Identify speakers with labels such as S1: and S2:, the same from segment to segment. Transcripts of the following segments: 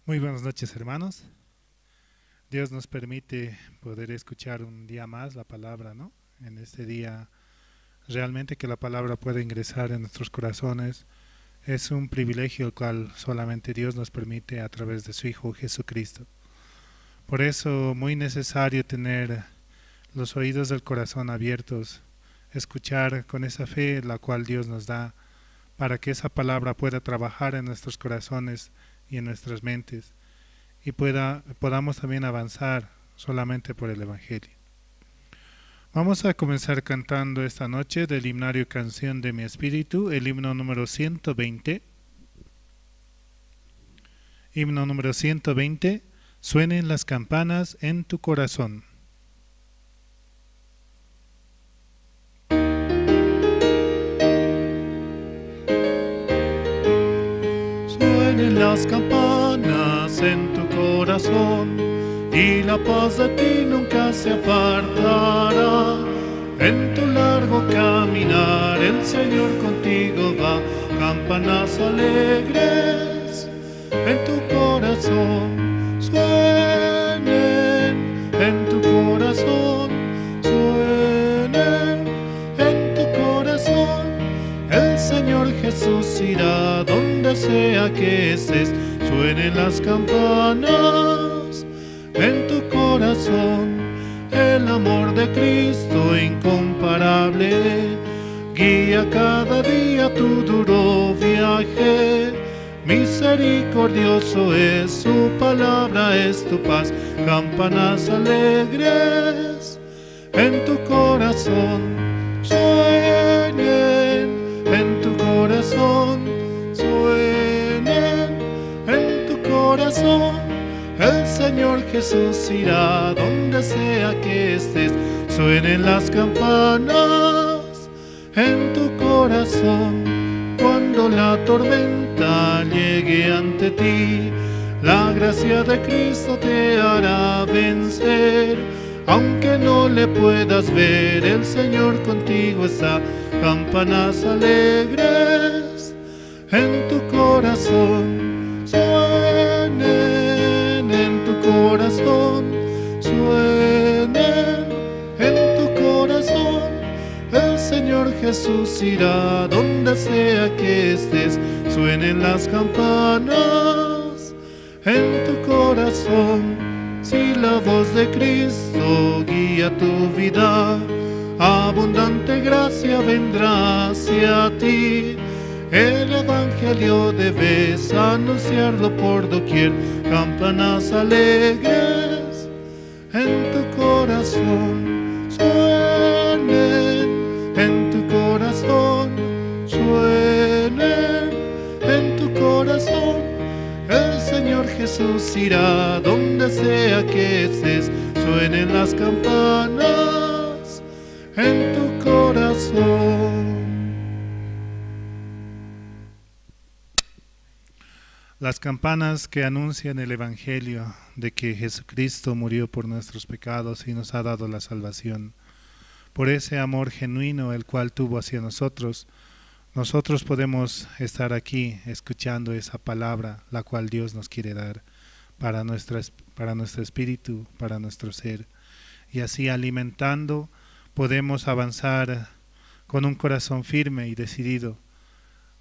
S1: Muy buenas noches, hermanos. Dios nos permite poder escuchar un día más la palabra, ¿no? En este día, realmente que la palabra pueda ingresar en nuestros corazones es un privilegio el cual solamente Dios nos permite a través de su Hijo Jesucristo. Por eso, muy necesario tener los oídos del corazón abiertos, escuchar con esa fe la cual Dios nos da, para que esa palabra pueda trabajar en nuestros corazones y en nuestras mentes y podamos también avanzar solamente por el Evangelio. Vamos a comenzar cantando esta noche del himnario Canción de mi Espíritu, el himno número 120. Himno número 120, suenen las campanas en tu corazón. Suenen las campanas en tu corazón, y la paz de ti nunca se apartará. En tu largo caminar el Señor contigo va, campanas alegres en tu corazón suenen, en tu corazón suenen, en tu corazón. El Señor Jesús irá donde sea que estés, suenen las campanas en tu corazón. El amor de Cristo incomparable guía cada día tu duro viaje. Misericordioso es su palabra, es tu paz. Campanas alegres en tu corazón suenen, en tu corazón suenen, en tu corazón. El Señor Jesús irá donde sea que estés, suenen las campanas en tu corazón. Cuando la tormenta llegue ante ti, la gracia de Cristo te hará vencer. Aunque no le puedas ver, el Señor contigo está. Campanas alegres en tu corazón suenen, en tu corazón suenen, en tu corazón. El Señor Jesús irá donde sea que estés, suenen las campanas en tu corazón. Si la voz de Cristo guía tu vida, abundante gracia vendrá hacia ti. El Evangelio debes anunciarlo por doquier. Campanas alegres en tu corazón suenen, en tu corazón suenen, en tu corazón. El Señor Jesús irá donde sea que estés, suenen las campanas en tu corazón. Las campanas que anuncian el Evangelio de que Jesucristo murió por nuestros pecados y nos ha dado la salvación. Por ese amor genuino el cual tuvo hacia nosotros, nosotros podemos estar aquí escuchando esa palabra, la cual Dios nos quiere dar para nuestro espíritu, para nuestro ser. Y así alimentando podemos avanzar con un corazón firme y decidido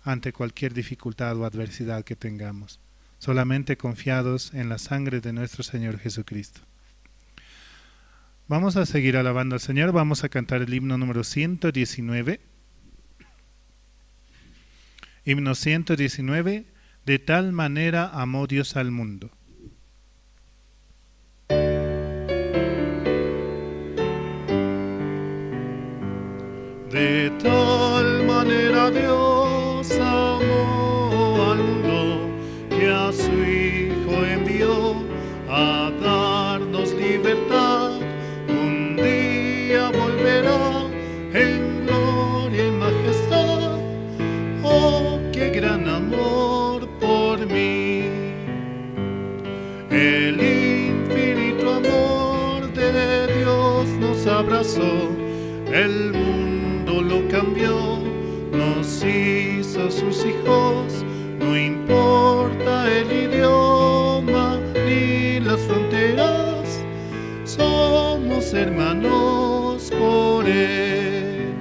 S1: ante cualquier dificultad o adversidad que tengamos, solamente confiados en la sangre de nuestro Señor Jesucristo. Vamos a seguir alabando al Señor, vamos a cantar el himno número 119. Himno 119, de tal manera amó Dios al mundo. De tal manera Dios amó al mundo, que a su Hijo envió a darnos libertad. Un día volverá en gloria y majestad. Oh, qué gran amor por mí. El infinito amor de Dios nos abrazó. El mundo lo cambió, nos hizo sus hijos. No importa el idioma
S2: mis hermanos por Él.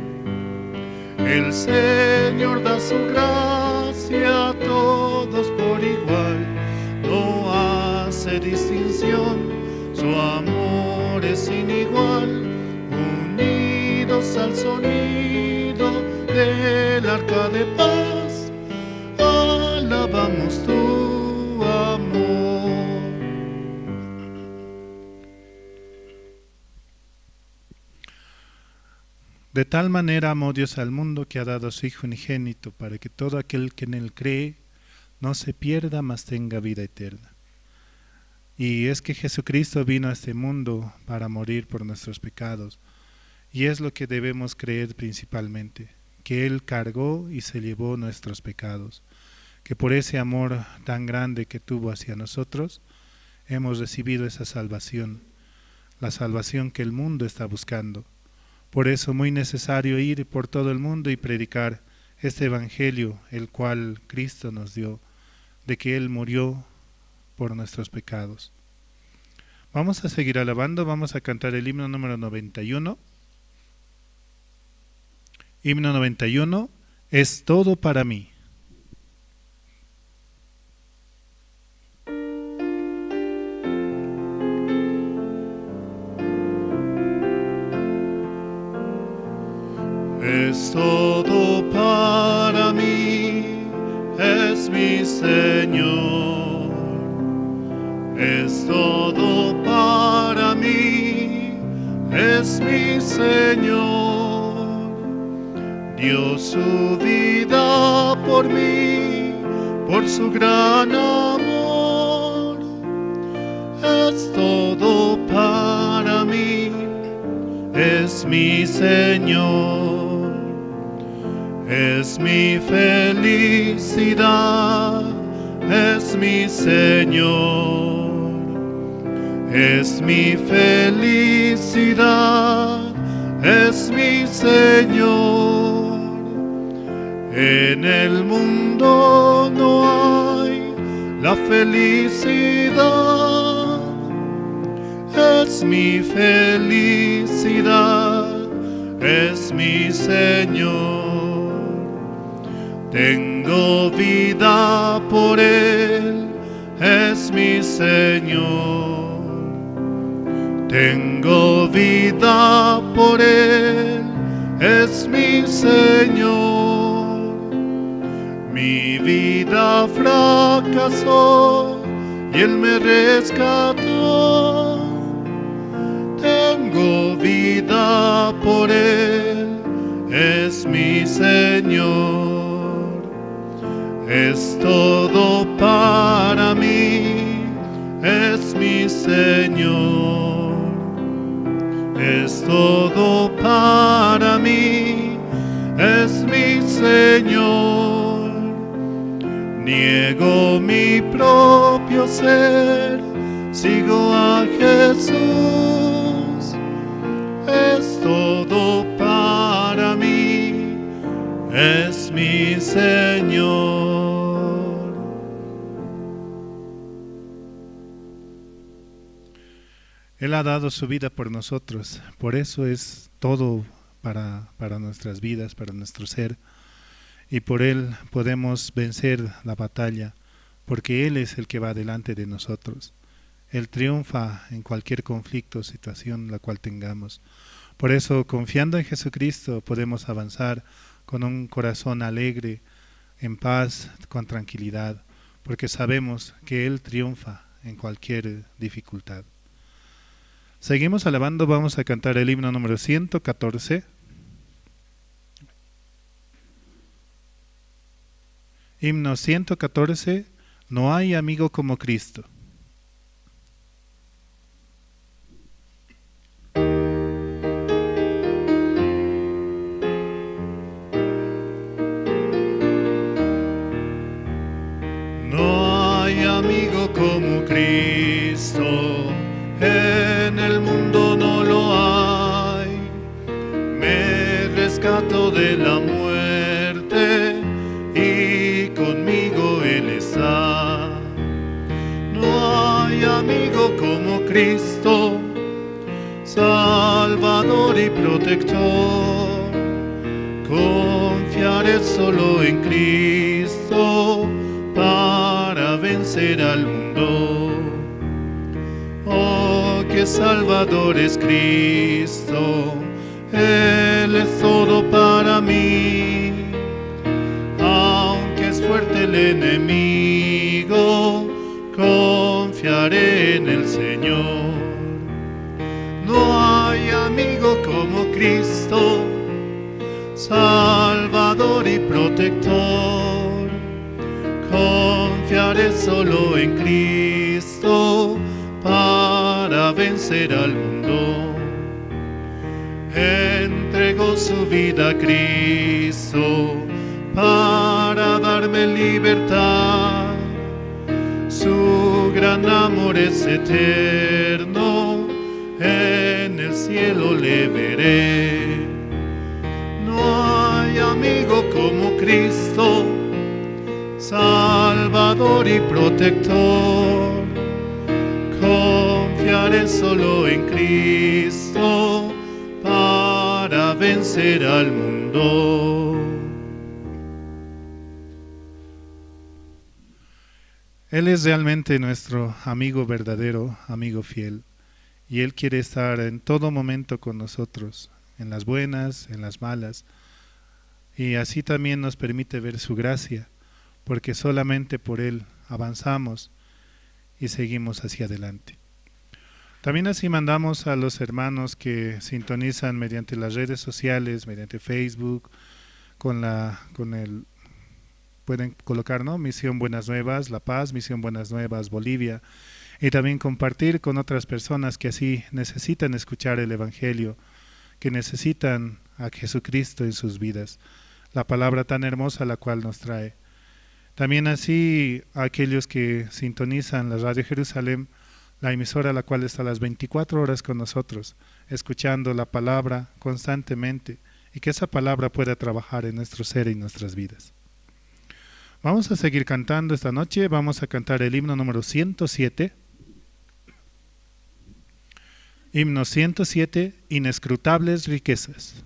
S2: El Señor da su gracia a todos por igual, no hace distinción, su amor es sin igual. Unidos al sonido del arca de paz, alabamos tu amor.
S1: De tal manera amó Dios al mundo que ha dado a su Hijo unigénito, para que todo aquel que en Él cree no se pierda, mas tenga vida eterna. Y es que Jesucristo vino a este mundo para morir por nuestros pecados, y es lo que debemos creer principalmente, que Él cargó y se llevó nuestros pecados, que por ese amor tan grande que tuvo hacia nosotros, hemos recibido esa salvación, la salvación que el mundo está buscando. Por eso muy necesario ir por todo el mundo y predicar este evangelio, el cual Cristo nos dio, de que Él murió por nuestros pecados. Vamos a seguir alabando, vamos a cantar el himno número 91. Himno 91, es todo para mí.
S2: Es todo para mí, es mi Señor. Es todo para mí, es mi Señor. Dio su vida por mí, por su gran amor. Es todo para mí, es mi Señor. Es mi felicidad, es mi Señor. Es mi felicidad, es mi Señor. En el mundo no hay la felicidad. Es mi felicidad, es mi Señor. Tengo vida por Él, es mi Señor. Tengo vida por Él, es mi Señor. Mi vida fracasó y Él me rescató. Tengo vida por Él, es mi Señor. Es todo para mí, es mi Señor. Es todo para mí, es mi Señor. Niego mi propio ser, sigo a Jesús. Es todo para mí, es mi Señor.
S1: Él ha dado su vida por nosotros, por eso es todo para nuestras vidas, para nuestro ser, y por Él podemos vencer la batalla, porque Él es el que va delante de nosotros. Él triunfa en cualquier conflicto o situación la cual tengamos. Por eso, confiando en Jesucristo, podemos avanzar con un corazón alegre, en paz, con tranquilidad, porque sabemos que Él triunfa en cualquier dificultad. Seguimos alabando, vamos a cantar el himno número 114. Himno 114, no hay amigo como Cristo.
S2: No hay amigo como Cristo, en el mundo no lo hay. Me rescató de la muerte y conmigo Él está. No hay amigo como Cristo, Salvador y protector. Confiaré solo en Cristo para vencer al mundo. Oh, que Salvador es Cristo, Él es todo para mí. Aunque es fuerte el enemigo, confiaré en el Señor. No hay amigo como Cristo, Salvador y protector. Confiaré solo en Cristo para vencer al mundo. Entregó su vida a Cristo para darme libertad. Su gran amor es eterno, en el cielo le veré. No hay amigo como Cristo, Salvador y protector. Confiaré solo en Cristo para vencer al mundo.
S1: Él es realmente nuestro amigo verdadero, amigo fiel, y Él quiere estar en todo momento con nosotros, en las buenas, en las malas, y así también nos permite ver su gracia, porque solamente por Él avanzamos y seguimos hacia adelante. También así mandamos a los hermanos que sintonizan mediante las redes sociales, mediante Facebook, pueden colocar, ¿no?, Misión Buenas Nuevas La Paz, Misión Buenas Nuevas Bolivia, y también compartir con otras personas que así necesitan escuchar el Evangelio, que necesitan a Jesucristo en sus vidas, la palabra tan hermosa la cual nos trae. También así a aquellos que sintonizan la Radio Jerusalén, la emisora la cual está a las 24 horas con nosotros, escuchando la palabra constantemente, y que esa palabra pueda trabajar en nuestro ser y nuestras vidas. Vamos a seguir cantando esta noche, vamos a cantar el himno número 107. Himno 107, Inescrutables Riquezas.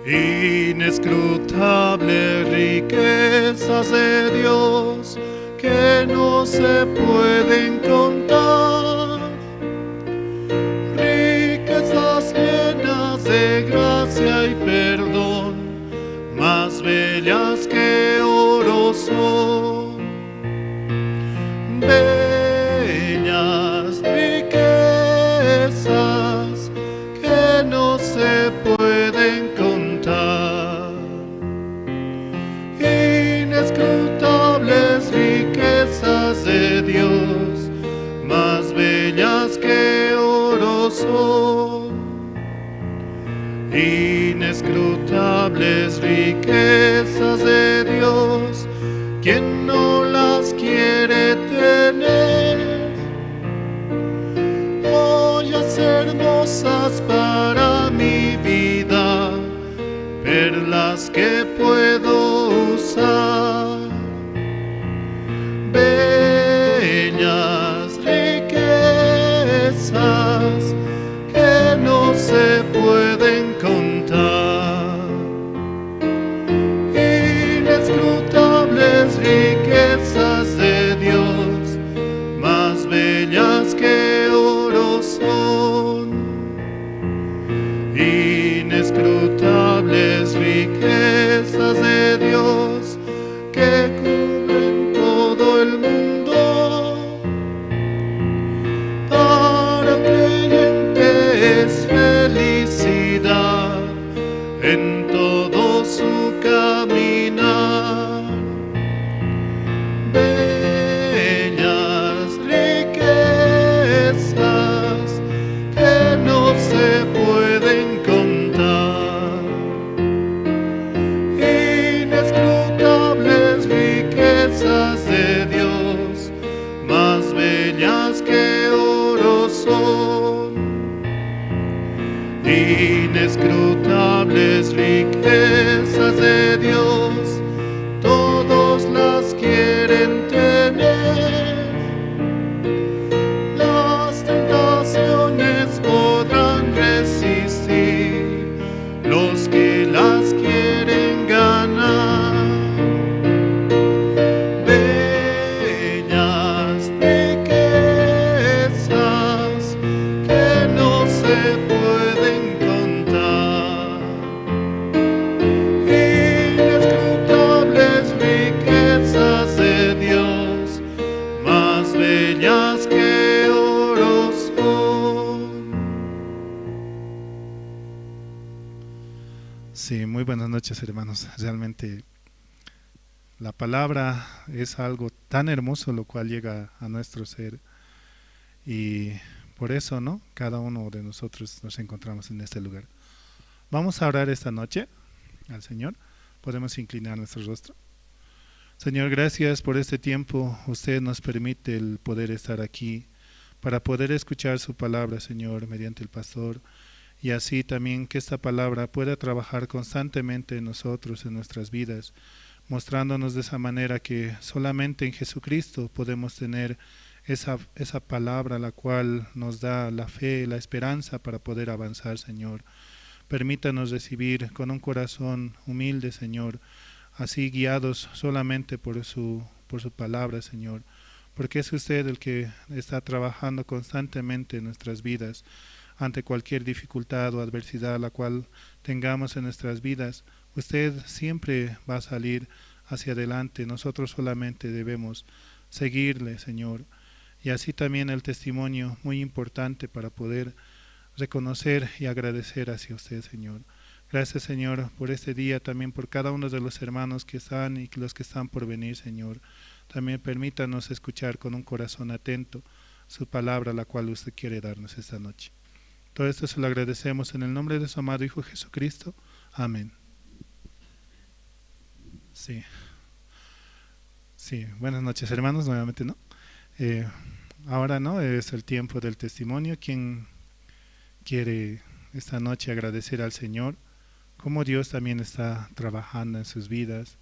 S2: Inescrutables riquezas de Dios que no se pueden contar, riquezas llenas de gracia y perdón, más bellas que oro son, bellas riquezas que no se pueden contar, inescrutables riquezas de Dios, más bellas que oro son, inescrutables riquezas de Dios, quien no las quiere tener, joyas hermosas para mi vida, perlas que puedo usar, bellas riquezas que no se pueden contar, inescrutables riquezas de Dios, más bellas que oro son, inescrutables riquezas de Dios, Inescrutables riquezas de Dios, todos las quieren tener. Las tentaciones podrán resistir los que las quieren ganar. Bellas riquezas que no se pueden contar. Inescrutables riquezas de Dios, más bellas que oro son.
S1: Sí, muy buenas noches, hermanos. Realmente la palabra es algo tan hermoso lo cual llega a nuestro ser, y por eso, ¿no?, cada uno de nosotros nos encontramos en este lugar. Vamos a orar esta noche al Señor. Podemos inclinar nuestro rostro. Señor, gracias por este tiempo. Usted nos permite el poder estar aquí para poder escuchar su palabra, Señor, mediante el pastor, y así también que esta palabra pueda trabajar constantemente en nosotros, en nuestras vidas, mostrándonos de esa manera que solamente en Jesucristo podemos tener esa palabra la cual nos da la fe, la esperanza para poder avanzar, Señor. Permítanos recibir con un corazón humilde, Señor, así guiados solamente por su palabra, Señor, porque es usted el que está trabajando constantemente en nuestras vidas, ante cualquier dificultad o adversidad la cual tengamos en nuestras vidas. Usted siempre va a salir hacia adelante. Nosotros solamente debemos seguirle, Señor. Y así también el testimonio muy importante para poder reconocer y agradecer hacia usted, Señor. Gracias, Señor, por este día, también por cada uno de los hermanos que están y los que están por venir, Señor. También permítanos escuchar con un corazón atento su palabra, la cual usted quiere darnos esta noche. Todo esto se lo agradecemos en el nombre de su amado Hijo Jesucristo. Amén. Sí. Buenas noches, hermanos, nuevamente, ¿no? Ahora, ¿no?, es el tiempo del testimonio. ¿Quién quiere esta noche agradecer al Señor cómo Dios también está trabajando en sus vidas,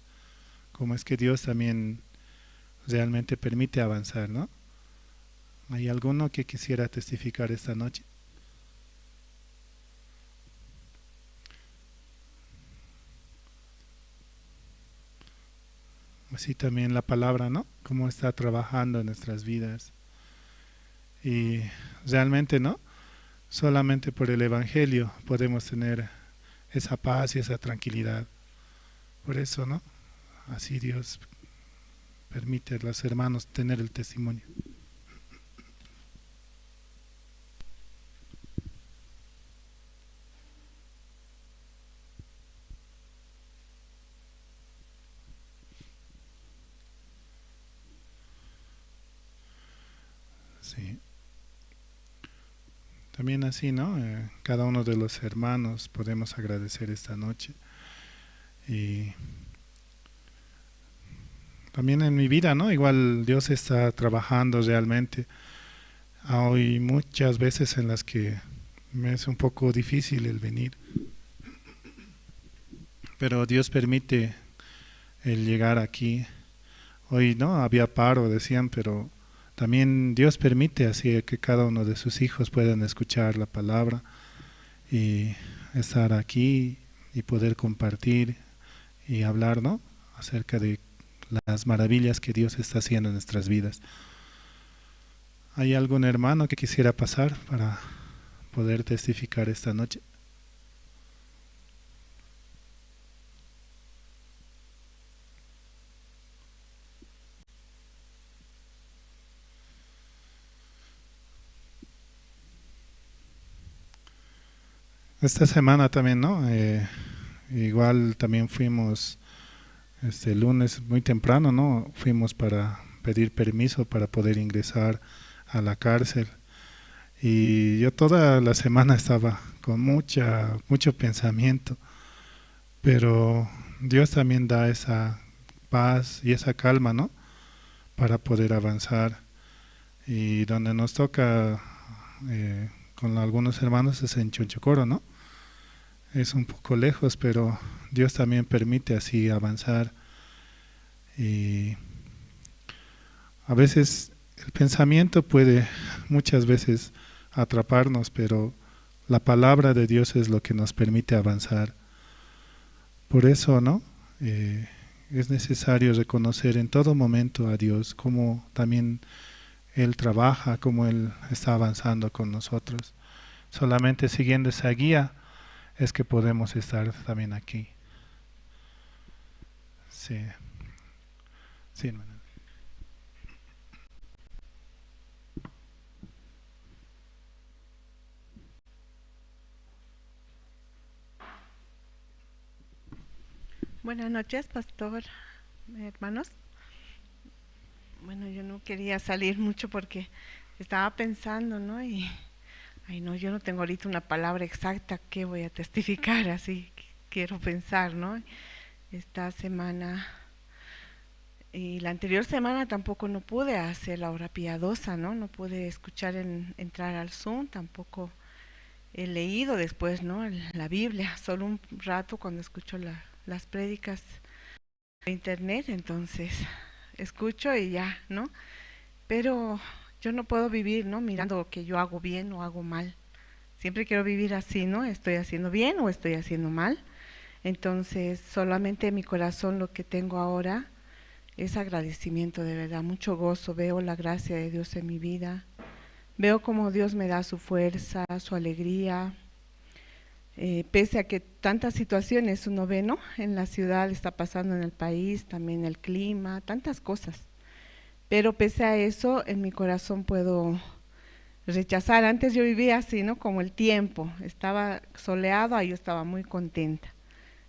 S1: cómo es que Dios también realmente permite avanzar, ¿no? ¿Hay alguno que quisiera testificar esta noche? Así también la palabra, ¿no?, cómo está trabajando en nuestras vidas. Y realmente, ¿no?, solamente por el Evangelio podemos tener esa paz y esa tranquilidad. Por eso, ¿no?, así Dios permite a los hermanos tener el testimonio. Sí. También así, ¿no?, cada uno de los hermanos podemos agradecer esta noche. Y también en mi vida, ¿no?, igual Dios está trabajando realmente. Hay muchas veces en las que me es un poco difícil el venir, pero Dios permite el llegar aquí. Hoy, ¿no?, había paro, decían, pero también Dios permite así que cada uno de sus hijos puedan escuchar la palabra y estar aquí y poder compartir y hablar, ¿no?, acerca de las maravillas que Dios está haciendo en nuestras vidas. ¿Hay algún hermano que quisiera pasar para poder testificar esta noche? Esta semana también, ¿no?, igual también fuimos el lunes muy temprano, ¿no?, fuimos para pedir permiso para poder ingresar a la cárcel, y yo toda la semana estaba con mucho pensamiento, pero Dios también da esa paz y esa calma, ¿no?, para poder avanzar. Y donde nos toca con algunos hermanos es en Chonchocoro, ¿no?, es un poco lejos, pero Dios también permite así avanzar. Y a veces el pensamiento puede muchas veces atraparnos, pero la palabra de Dios es lo que nos permite avanzar. Por eso, ¿no? Es necesario reconocer en todo momento a Dios, cómo también Él trabaja, cómo Él está avanzando con nosotros. Solamente siguiendo esa guía es que podemos estar también aquí. Sí, sí, hermano.
S3: Buenas noches, pastor, hermanos. Bueno, yo no quería salir mucho porque estaba pensando, ¿no? Y, ay, no, yo no tengo ahorita una palabra exacta que voy a testificar, así que quiero pensar, ¿no? Esta semana y la anterior semana tampoco no pude hacer la hora piadosa, ¿no? No pude escuchar entrar al Zoom, tampoco he leído después, ¿no? La Biblia, solo un rato cuando escucho las prédicas de internet, entonces escucho y ya, ¿no? Pero yo no puedo vivir, ¿no? Mirando que yo hago bien o hago mal. Siempre quiero vivir así, ¿no? Estoy haciendo bien o estoy haciendo mal. Entonces, solamente en mi corazón lo que tengo ahora es agradecimiento, de verdad, mucho gozo. Veo la gracia de Dios en mi vida. Veo cómo Dios me da su fuerza, su alegría. Pese a que tantas situaciones uno ve, ¿no? En la ciudad está pasando, en el país, también el clima, tantas cosas. Pero pese a eso, en mi corazón puedo rechazar. Antes yo vivía así, ¿no? Como el tiempo. Estaba soleado, ahí yo estaba muy contenta.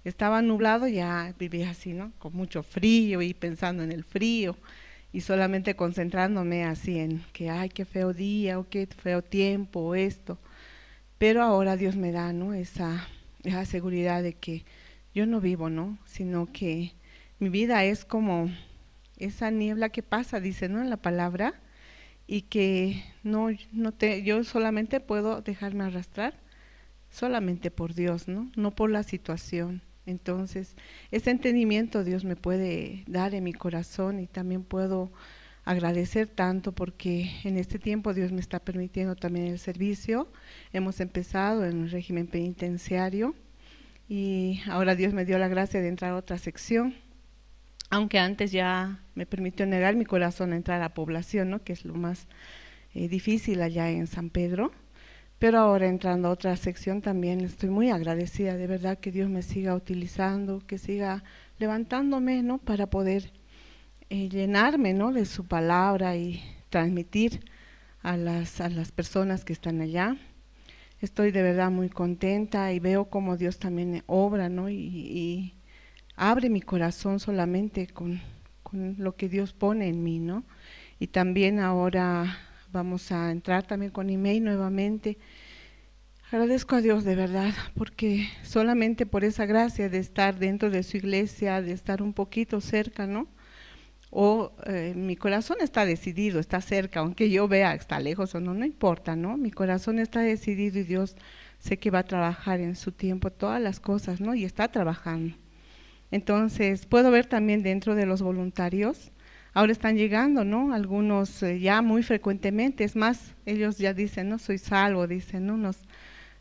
S3: Estaba nublado, ya vivía así, ¿no? Con mucho frío y pensando en el frío y solamente concentrándome así en que, ay, qué feo día o qué feo tiempo o esto. Pero ahora Dios me da, ¿no? Esa seguridad de que yo no vivo, ¿no? Sino que mi vida es como esa niebla que pasa, dice, ¿no? En la palabra, y que yo solamente puedo dejarme arrastrar solamente por Dios, ¿no? No por la situación. Entonces, ese entendimiento Dios me puede dar en mi corazón y también puedo agradecer tanto porque en este tiempo Dios me está permitiendo también el servicio. Hemos empezado en un régimen penitenciario y ahora Dios me dio la gracia de entrar a otra sección, aunque antes ya me permitió negar mi corazón a entrar a población, ¿no? Que es lo más difícil allá en San Pedro. Pero ahora entrando a otra sección también estoy muy agradecida, de verdad que Dios me siga utilizando, que siga levantándome, ¿no? Para poder llenarme, ¿no? De su palabra y transmitir a las personas que están allá. Estoy de verdad muy contenta y veo cómo Dios también obra, ¿no? Y abre mi corazón solamente con lo que Dios pone en mí, ¿no? Y también ahora vamos a entrar también con email nuevamente. Agradezco a Dios de verdad, porque solamente por esa gracia de estar dentro de su iglesia, de estar un poquito cerca, ¿no? Mi corazón está decidido, está cerca, aunque yo vea que está lejos o no, no importa, ¿no? Mi corazón está decidido y Dios sé que va a trabajar en su tiempo todas las cosas, ¿no? Y está trabajando. Entonces, puedo ver también dentro de los voluntarios, ahora están llegando, ¿no? Algunos ya muy frecuentemente, es más, ellos ya dicen, no soy salvo, dicen, ¿no? Unos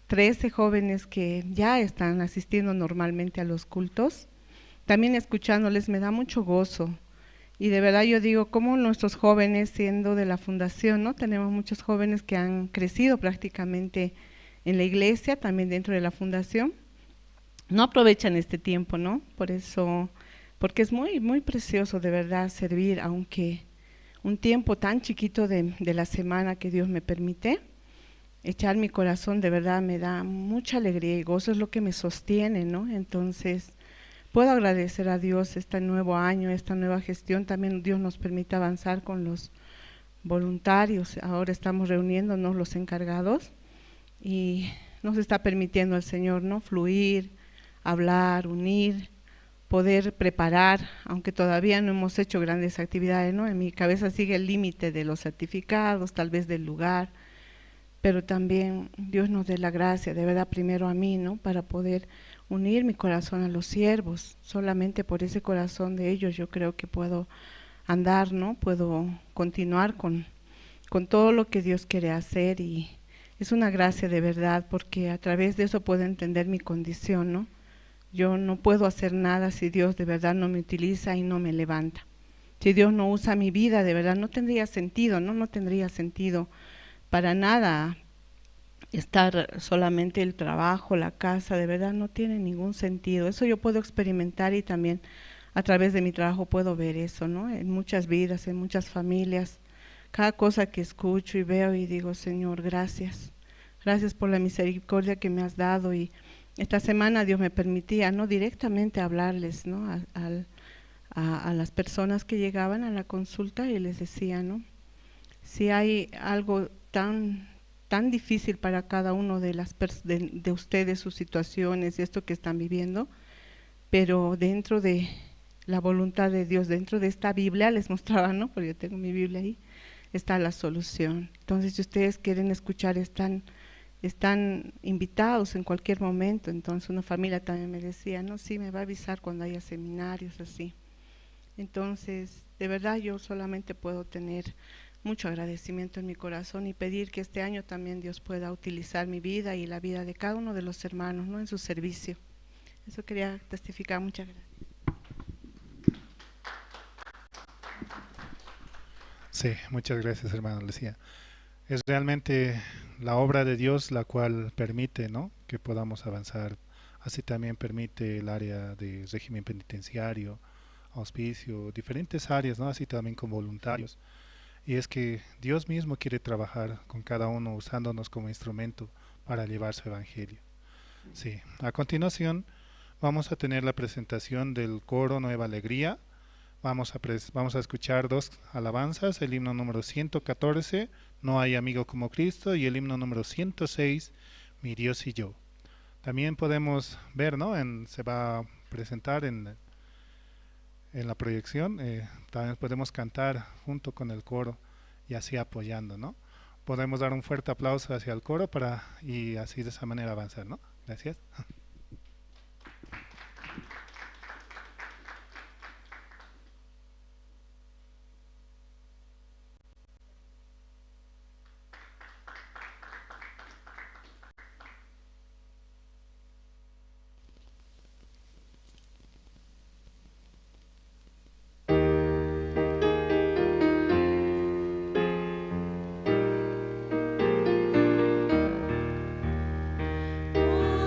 S3: 13 jóvenes que ya están asistiendo normalmente a los cultos. También escuchándoles me da mucho gozo. Y de verdad yo digo, como nuestros jóvenes, siendo de la fundación, ¿no? Tenemos muchos jóvenes que han crecido prácticamente en la iglesia, también dentro de la fundación. No aprovechan este tiempo, ¿no? Por eso, porque es muy, muy precioso de verdad servir, aunque un tiempo tan chiquito de la semana que Dios me permite, echar mi corazón de verdad me da mucha alegría y gozo, es lo que me sostiene, ¿no? Entonces, puedo agradecer a Dios este nuevo año, esta nueva gestión, también Dios nos permite avanzar con los voluntarios, ahora estamos reuniéndonos los encargados y nos está permitiendo el Señor, ¿no? Fluir, hablar, unir, poder preparar, aunque todavía no hemos hecho grandes actividades, ¿no? En mi cabeza sigue el límite de los certificados, tal vez del lugar, pero también Dios nos dé la gracia, de verdad, primero a mí, ¿no? Para poder unir mi corazón a los siervos. Solamente por ese corazón de ellos yo creo que puedo andar, ¿no? Puedo continuar con todo lo que Dios quiere hacer, y es una gracia de verdad, porque a través de eso puedo entender mi condición, ¿no? Yo no puedo hacer nada si Dios de verdad no me utiliza y no me levanta. Si Dios no usa mi vida, de verdad no tendría sentido, ¿no? No tendría sentido para nada estar solamente el trabajo, la casa, de verdad no tiene ningún sentido. Eso yo puedo experimentar, y también a través de mi trabajo puedo ver eso, ¿no? En muchas vidas, en muchas familias, cada cosa que escucho y veo y digo, Señor, gracias. Gracias por la misericordia que me has dado. Y esta semana Dios me permitía, ¿no? Directamente hablarles, ¿no? A las personas que llegaban a la consulta, y les decía, ¿no? Si hay algo tan difícil para cada uno de ustedes, sus situaciones y esto que están viviendo, pero dentro de la voluntad de Dios, dentro de esta Biblia, les mostraba, ¿no? Porque yo tengo mi Biblia ahí, está la solución. Entonces, si ustedes quieren escuchar, están invitados en cualquier momento. Entonces, una familia también me decía, no, sí, me va a avisar cuando haya seminarios, así. Entonces, de verdad yo solamente puedo tener mucho agradecimiento en mi corazón, y pedir que este año también Dios pueda utilizar mi vida y la vida de cada uno de los hermanos, ¿no? En su servicio. Eso quería testificar. Muchas gracias.
S1: Sí, muchas gracias, hermano Lucía. Es realmente la obra de Dios la cual permite, ¿no?, que podamos avanzar. Así también permite el área de régimen penitenciario, auspicio, diferentes áreas, ¿no? Así también con voluntarios. Y es que Dios mismo quiere trabajar con cada uno usándonos como instrumento para llevar su evangelio. Sí, a continuación vamos a tener la presentación del coro Nueva Alegría. Vamos a escuchar dos alabanzas, el himno número 114, No hay amigo como Cristo, y el himno número 106, Mi Dios y yo. También podemos ver, ¿no? Se va a presentar en la proyección, también podemos cantar junto con el coro y así apoyando, ¿no? Podemos dar un fuerte aplauso hacia el coro y así de esa manera avanzar, ¿no? Gracias.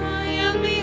S4: Ay, amigo.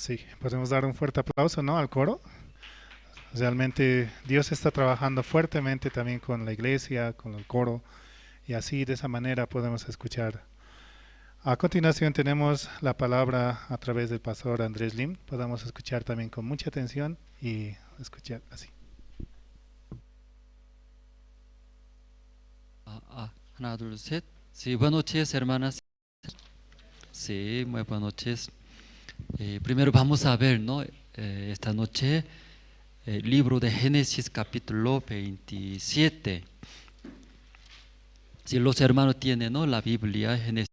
S1: Sí, podemos dar un fuerte aplauso, ¿no? Al coro. Realmente Dios está trabajando fuertemente también con la iglesia, con el coro, y así de esa manera podemos escuchar. A continuación tenemos la palabra a través del pastor Andrés Lim. Podamos escuchar también con mucha atención y escuchar así.
S4: Haná, 둘, 셋. Sí, buenas noches, hermanas. Sí, muy buenas noches. Primero vamos a ver, ¿no? Esta noche el libro de Génesis capítulo 27. Si los hermanos tienen, ¿no? La Biblia, Génesis.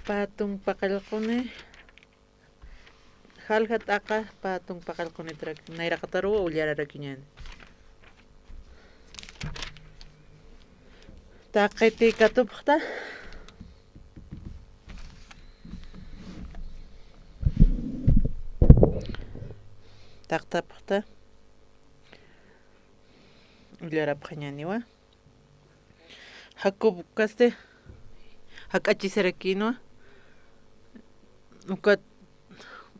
S5: Patung pakalkone halhat aka patung pakalkone trak naira kataru ulyara rakinyan taqeti katupta taqtapta ulyara phanyaniwa hakub kaste hakachisarakino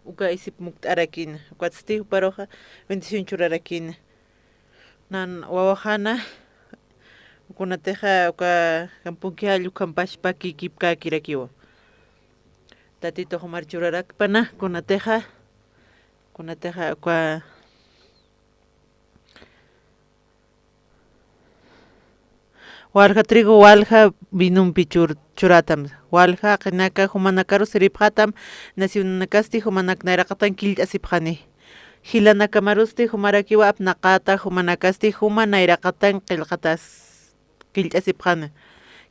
S5: uka isip muktarakin ukatsти paroja bendición churarakin nan wawajana kunateja uka kampunkia llukampashpa kikipka kirakiwa tatito homar churarakpana kunateja uka walja trigo walja binumpi churatam walja qinaka humanakaru siriphatam nacionakasti humanak nairaqatan kill'asipqani hilanakamarusti humarakiwa apnaqata humanakasti humanairaqatan qillqatas kill'asipqani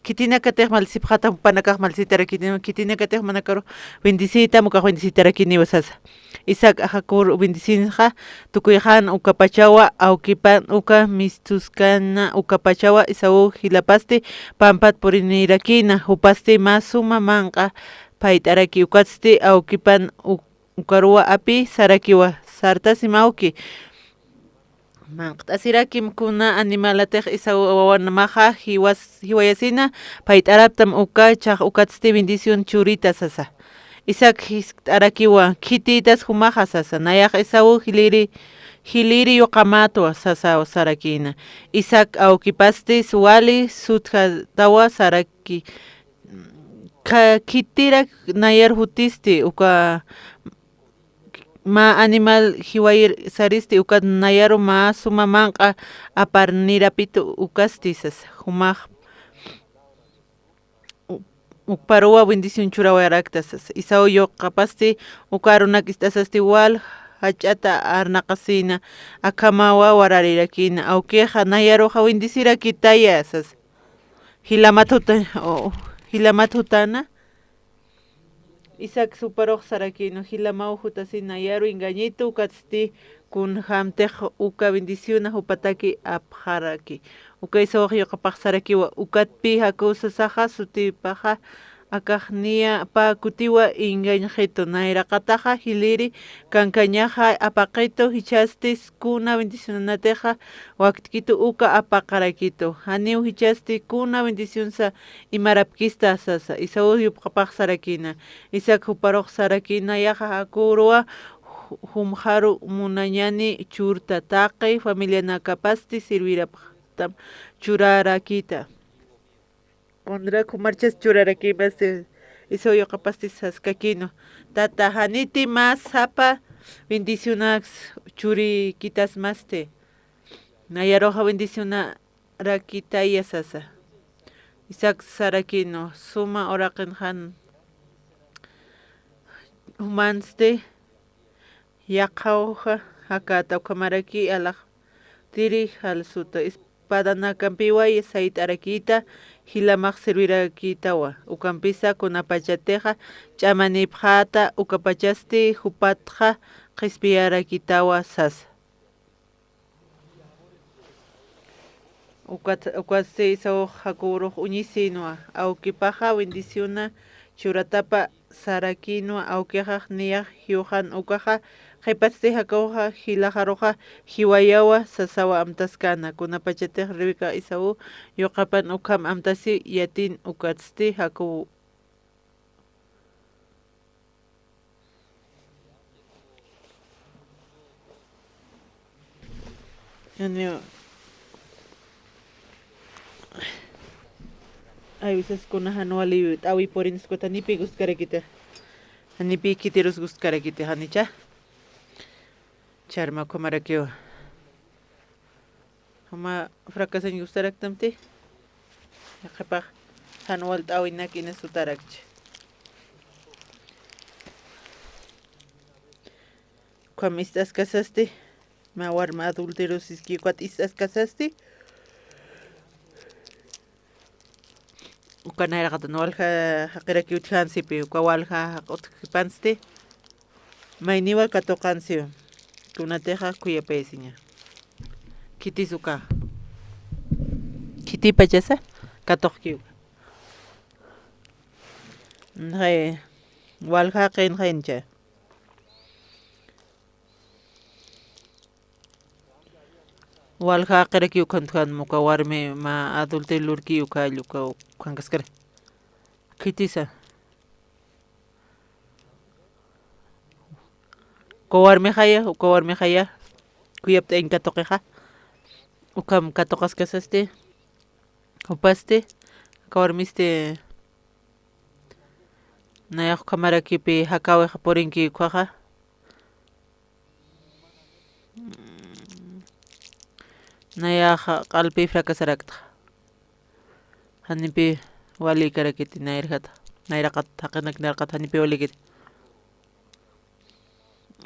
S5: kitinakatej malsipqata panakaj malsitarakini kitinakatej manakaru bendicita mukaj bendicitarakini wasasa Isaac ajakur bendicinja tukuyjan ukapachawa aukipan uka mistuskana ukapachawa Isaú hilapasti pampat purinirakina upasti masuma manqa paitaraki ukatsti aukipan ukarua api sarakiwa sartasi mauki manqtasirakim kuna animalatej Isaú wawanamaja hiwayasina paitaraptam uka chaq ukatsti bendición churita sasa Isaac arakiwa kititas humaja sasa nayak Isaú hiliri yoqamatua sasa sarakina Isaac aukipasti suwali sutjatawa saraki kitira nayar hutisti uka ma animal hiwayir saristi uka nayaru ma suma manqa aparnirapitu ukasti sasa humaj Ukparua bendición churawaraktas Isaú yoqapasti ukarunak istasasti wal hachata arnaqasina akamawa wararirakina aukeja nayaroja bendicirakitaya sas hilamatutana Isaac suparoj sarakino hilamau jutasi nayaru engañito ukatsti kun hamtej uka bendición upataki apjaraki uka Isaú yoqapaj sarakiwa ukatpi hakusasaja sutipaja akajnia pa kutiwa engañajito nairaqataja hiliri kankañaja apaqito hichastis kuna bendicionateja waktikito uka apaqarakito haniw hichasti kuna bendición sa imarapkista sasa Isaú yupqapaj sarakina Isaac huparoj sarakina yaja akurua humharu munañani churta taqay familia nakapasti sirviraptam churarakita Ondra kumarchas churarakimas Isaú yoqapasti saskakino tata haniti mas sapa bendicionax churi kitas maste nayaroja bendicionarakitaya sasa Isaac sarakino suma oraqinjan humanste yaqawja hakata kamaraki alaq tiri halsuta espadanakampiwa saitarakita hilamaq servirakitawa ukampisa kunapachateja ch'amanipjata ukapachasti hupatja qhispiyarakitawa sasa Ukwasi sa hakuro unisino aukipaja bendiciona churatapa sarakino aukeja niya hiujan ukaja Jaipaste hakauja hilajaroja hiwayawa sasawa amtaskana kunapachete ribika isau yoqapan ukam amtasi yatin ukatsti haku yani ay veces kuna hanuali awi porin skota nipi guskarekite nipi kiterus guskarekite hanicha charma komarakyo hama frakasan gustarak tamte yakapag hanual tawin na kinasutarakch Cuam estas casaste mawar ma adulteros iski cuat estas casaste ukanayra katanwalja haqiraki utjansipi ukawalja haqutkipanste mayniwa katoqansi kunateja kuyapaysiña kitisuka kiti pachasa katoqkiw nhay walja qin qincha walja qirakiw kantukan muka warmi ma adultelurkiw kalluka kankaskara kitisa Kawarmi khaya kuyapta en katoqeja ukam katoqas kasaste upaste kawarmiste nayaq kamarakipi hakaweja porinki kwaja nayaq qalpi frakasarakta hanipi wali karakiti nayrjata nayraqat haqanak narqat hanipi walikit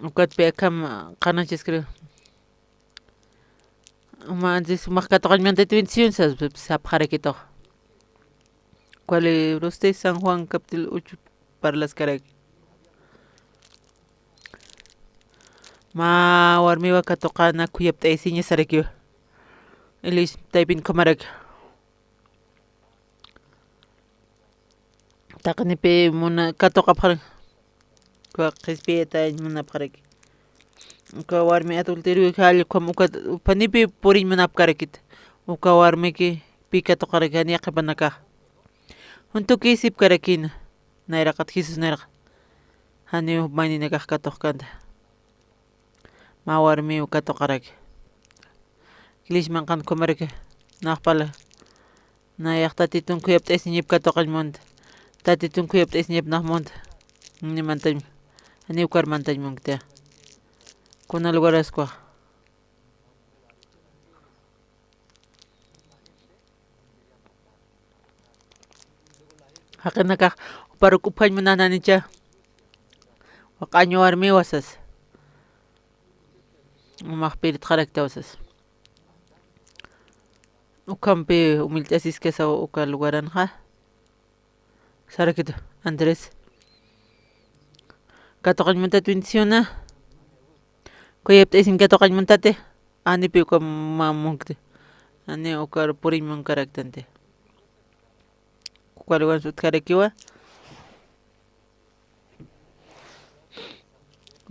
S5: ukatpi akam qanachis creo mantis maqkatoqañmanta bendición sapqarakitoq Cuale usted San Juan capítulo 8 para las carak ma warmiwa katoqana kuyapta isiña sarakiwa Elis taipin kamarak taqnipi muna katoqa pharan kwa qispieta muna pharak uka warmi adulterio hal como panipi porin muna pkarakit uka warmi ki pika toqarakani qapanaka Junto kisip karakina nayraqat Jesus nayraq hani mani nakaq katoqkanta ma warmi ukatoqarak Klishman kan komaraka naqpala nayaq tatitun kuyapta isiñip katoqallmunta tatitun kuyapta isiñip naqmunta nimantay hani ukarmantay munkta kuna lugarasqa Haqinakaq uparukuphañman nananicha waqañu warmi wasas umaqpirit qarakta wasas ukampi humiltasis kesa uka lugaranja sarakita Andrés katoqañmunta bendiciona kuyapta isin katoqañmuntate anipi uka mamunkte ani uka purinman karaktante Kualuan sutkarakiwa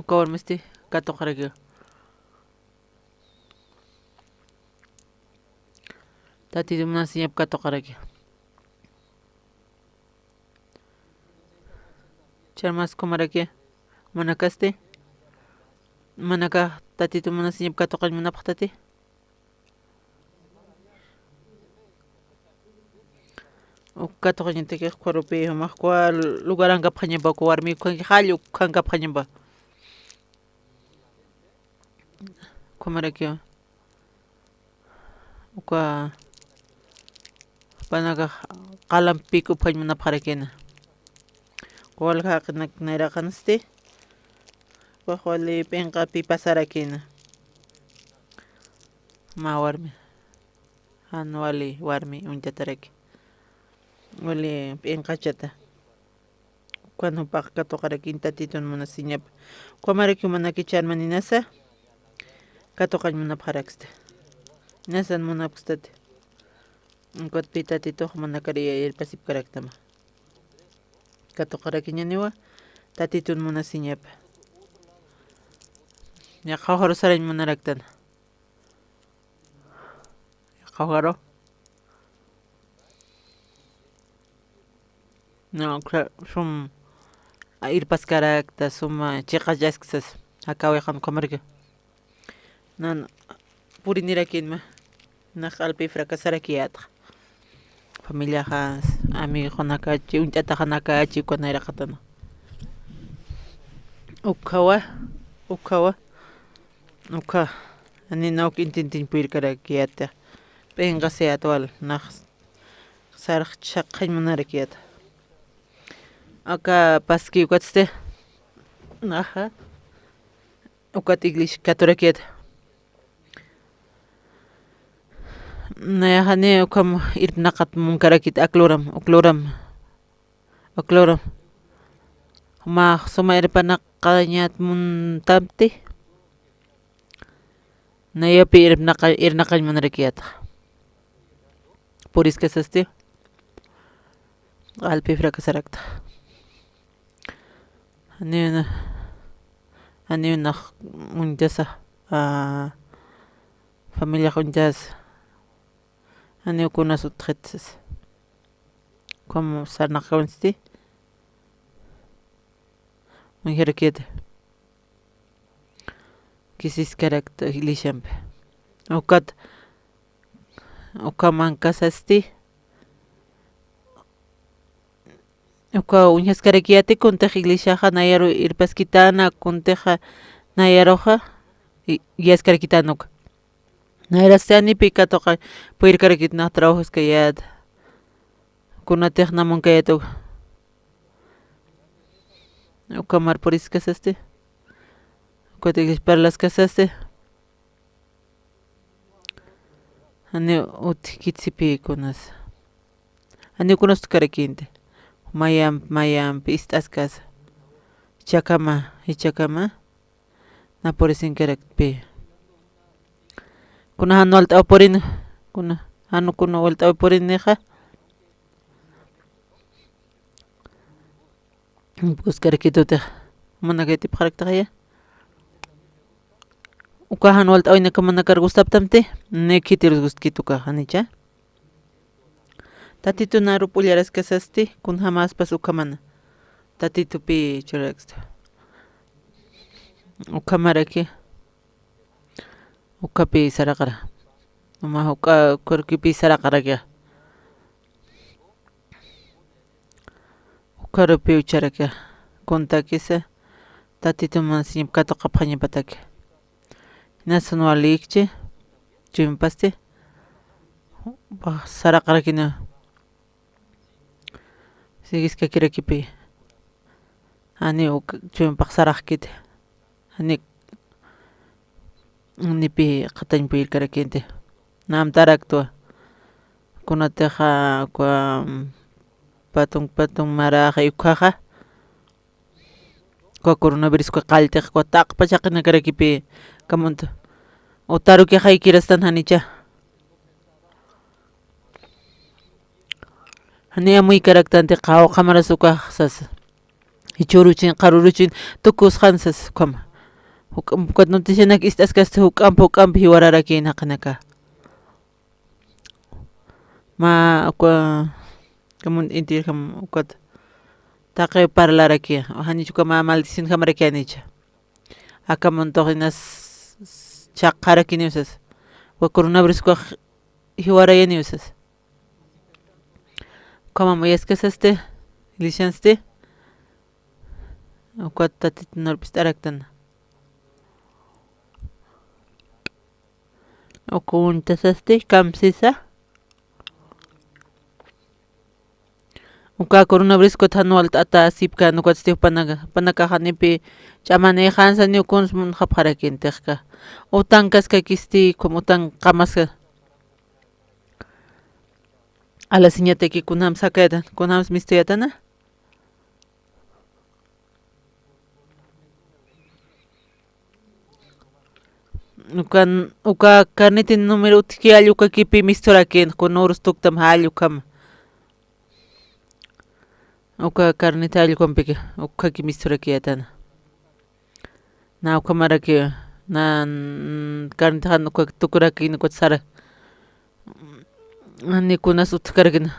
S5: ukawar misti katoqarakiwa Tati dumna siñap katoqarakiwa Charmas komarakiwa manakaste manaka tati dumna siñap katoqañmunapaq tati Katoqañinta kaq qarupi humaqqa lugaranqa phañapa warmi kanki hallu kanka phañapa Komarakiwa uka panaka qalampiku phañmuna pharakina Walqa qinak nayraqanasti waqwali pinqapi pasarakina ma warmi hanwali warmi untataraki Wali pinqachata Cuando paqka toqarakin tatitun muna siñap Kuamaraki manaki charma ninasa Katoqañ muna pharaksta Nasan muna pustati Ukat pita tito mana kariya irpasip karaktama. Kato karakiñaniwa tatitun munasiñapa. Ya qawqaro sarañ munaraktana. Qawqaro. No, sum irpas karakta suma chiqallaskisas akawiqan qamarka. Nan purinirakinma naq alpi fracasarakiatqa. Familia has amigo nakachi unchata nakachi kunairaqatana. Ukawa uka ani nauk intintin puirkarakiata. Penga seatwal naq sarq chaqay munarakiata. Acá paski ukatste. Ajá. Ukat iglesia católica. Nayahane ukam irnaqat munkarakit akloram. Ma suma irpanaqañat muntamti. Nayapi irnaqañ munarakiata. Puris kasaste. Alpi fracasarakta. Ani una unjasa familia unjas ani ukuna sutretes como sarnaqawnsti mujerkete kisis karakta ilishampe ukaman kasasti uka unhas karakiati kunteja iglesiaja nayaru irpaskitana kunteja nayaroja yas karakitanuka nayarastani pikatoqa puir karakitna trabajos kayat kunatej namun kayatuka uka marpuris kasaste uka iglesia perlas kasaste ani utkitsipi kunas ani kunas karakinte Mayam pistaskas ichakama na por sin karakpi kuna hanu alta oporin kuna hanu kuna alta oporin neja buscar kitote mana que tip karakterya uka hanu alta oine kama nakar gustaptamte ne kitir gustkituka hanicha Tatitu naru pullaras kasasti kun hamas pas ukamana. Tatitu pi churaxta. Ukamaraki. Ukapi sarakara. Uma uka pi sarakara kya. Ukarupi ucharakya. Kunta kisa. Tatitu mansiñip kato qapaña pataki. Nasan walikchi. Chimpasti. Sarakara kina. Sigis kakirakipi ani chumpak sarakit ani pi qatañ puir karakinte nam taraktua kunateja kwa patong maraja ukaja kwa coronavirus kwa qalteq kwa taqpachaqina karakipi kamunta utaruki haykirastan hanicha Hani muy karaktante qaw qamarasuka sas ichuruchin qaruruchin tukus khansas kama ukat noticianak istaskas hukampo hiwararaki naqanaka ma kwa kamun intir kam ukat taqe parlaraki hani chuka ma maldición kamaraki anicha akamun toqinas chaqaraki niusas wa coronavirus kwa hiwarayani usas Como muy escasaste, licenciaste, o cuánto te norpistaraktan. O kuntasaste, kamsisa. O ka coronavirus ko tanual ata sipka no kwatste panaka hanipi chamane hansa ni kuns mun khaparakin tekka. O tankas ka kisti como tan kamaska. A la señate que kunam saketa, kunam mistuyatana. uka carnetin número utki alluka kipi misturaken con oros tuktam allukam uka carneta allukam peke uka ki misturakiatan na uka maraki na carneta han uka tukuraki ni sara ani kunas utkargin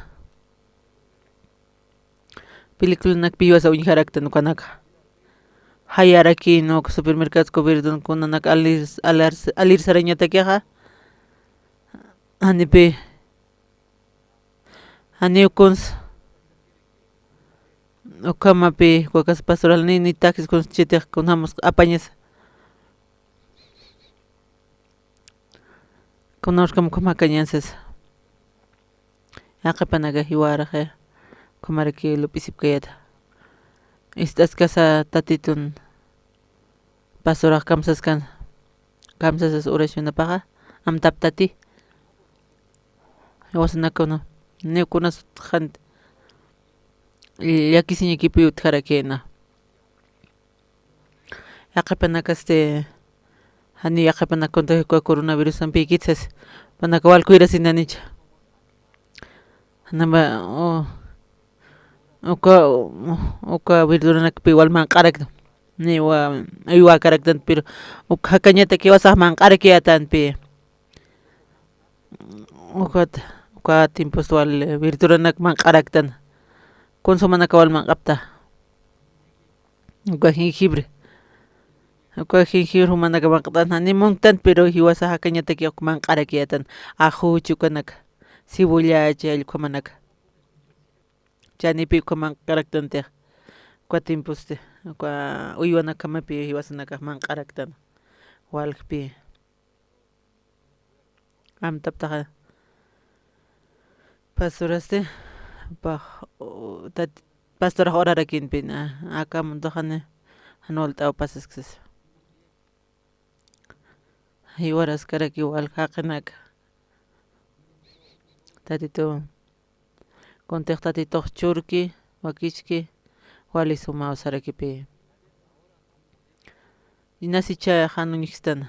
S5: película nak piwas au haraktan uka naka hayaraki no supermercados coberton kuna nak alir sarañata keja anipe ani ukons ukamape kuakas pastoral ni taxis con chete kunamos apañas kunamos como cañanses aqapanaga hiwara he kumaraki lupisip kayata estas casa tatitun pastora kamsaskan kamsasas oración apaga am taptati wasanakono ne kunas khant yakisiña kipi utjarakena yaqapanakaste hani yaqapanakonta ko coronavirus ampi kitsas panakawal kuira sinanicha namba oka verduranak igual manqarak ni wa karaktan pero oka cañata que vas a manqarak ya tan pe oka tiempos wal verduranak manqarak tan consumanak wal manqapta oka jengibre humanak manqatan ni montan pero hiwas a cañata que ok manqarak ya tan ajo chukanak cebolla chalkumanak chanipi kuman karaktante kuatimpuste kua uywana kamapi hiwasanaka man karaktan walpi am taptaja pastoraste pa pastora horara kinpina aka mundohane hanolta pasasks hiwaras karaki wal haqanak tatito contextatito churki wakichki wali suma usarakipi inasicha hanunixtan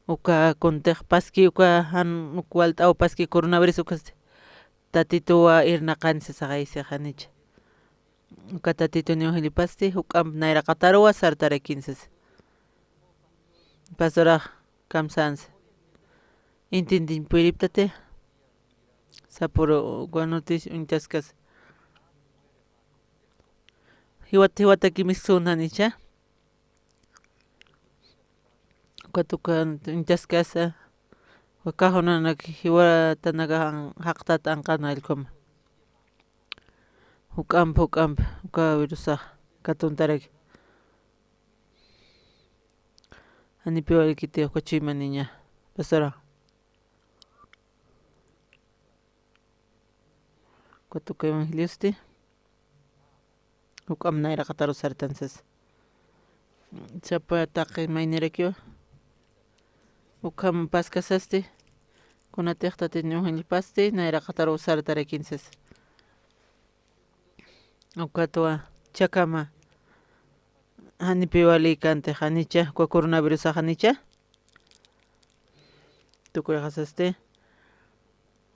S5: uka context paski uka han ukwalta paski coronavirus ukas tatito wa irnaqansi saqaysi hanich uka tatito ni hilipasti ukam naira qatarwa sartara kinsas pasora kamsans intindin puriptate saporo guanotis untaskas hiwata kimisuna nicha katukan untaskas wakahona nak hiwata naga haqtat anqana ilkom hukam uka virusa katuntarek ani peor kite kochima niña pasara kutuka evangelisti ukam naira qataru sartansas chapa taqi mainerekyo ukam paskasasti kuna textate ñuhilpasti naira qataru sartarakinsas ukatwa chakama hanipi wali kante hanicha kwa coronavirus hanicha tukuy hasaste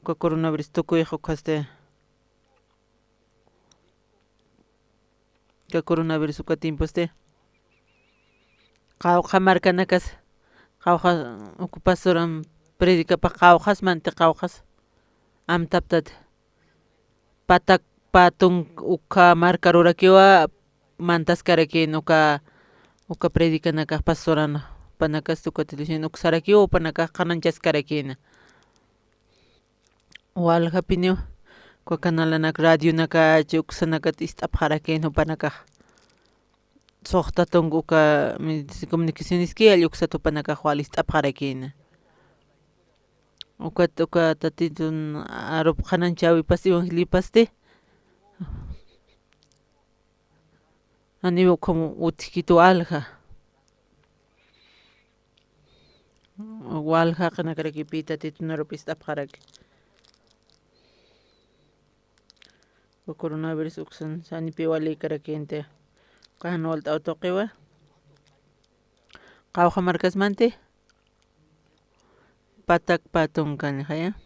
S5: kwa coronavirus tukuy hukaste ka coronavirus uka timposte qawqa markanakas qawqa ocupasoram predica pa qawqas mante qawqas am taptat patak patun uka marka rurakiwa mantas karakin uka predica naka pasorana panakas tuka televisión uksarakiwa panaka qananchas karakin wal hapinyo kwa kanalanak radio naka chuksanaka istapjaraken upanaka sohta tongu ka comunicaciones que ayuksa tupanaka wal istapjaraken uka tatitun arop qananchawi pasti evangelipasti ani como utkito alja walja qanakarikipita titun arop istapjarak coronavirus uksan sanipi wali karakente kan volta autoqiwa qawqa markasmante patak patun kanjaya.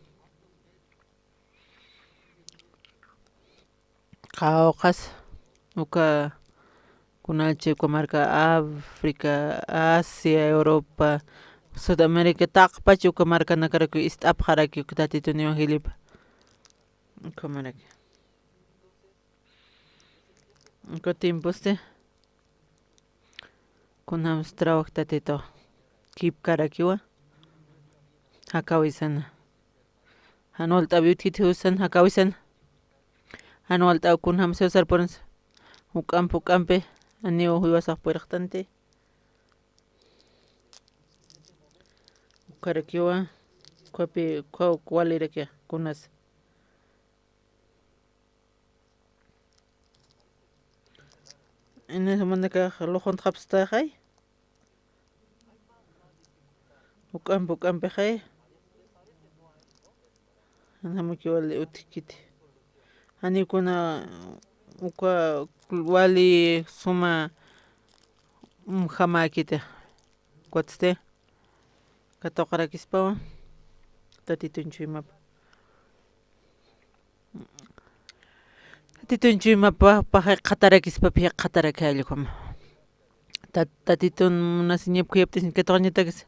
S5: Kaukas uka kunache marca África, Asia, Europa, Sudamérica taqpachu uka marca nakaraku istap haraki uka tatituni hilipa. Uka maraki. Uka timposte kunams trabajo tatito kip karakiwa hakawisana. Anual tabiutit usan hakawisana. Anual taw kunam se usar pones ukampe aniu huiwasaq puerqtante. Karakiwa kwapi kwalirakia kunas. En eso manda ka lojon khapsta khay. Ukampe khay. Anamaki wali utikiti. Ani kuna uka wali suma hamakita. Kwatste. Katoqarakispawan tatitunchuymapi. Tatitunchuymapi qatarakispapi qatarakayllukama. Tatitun nasiñapkuyaptin katoqañataqis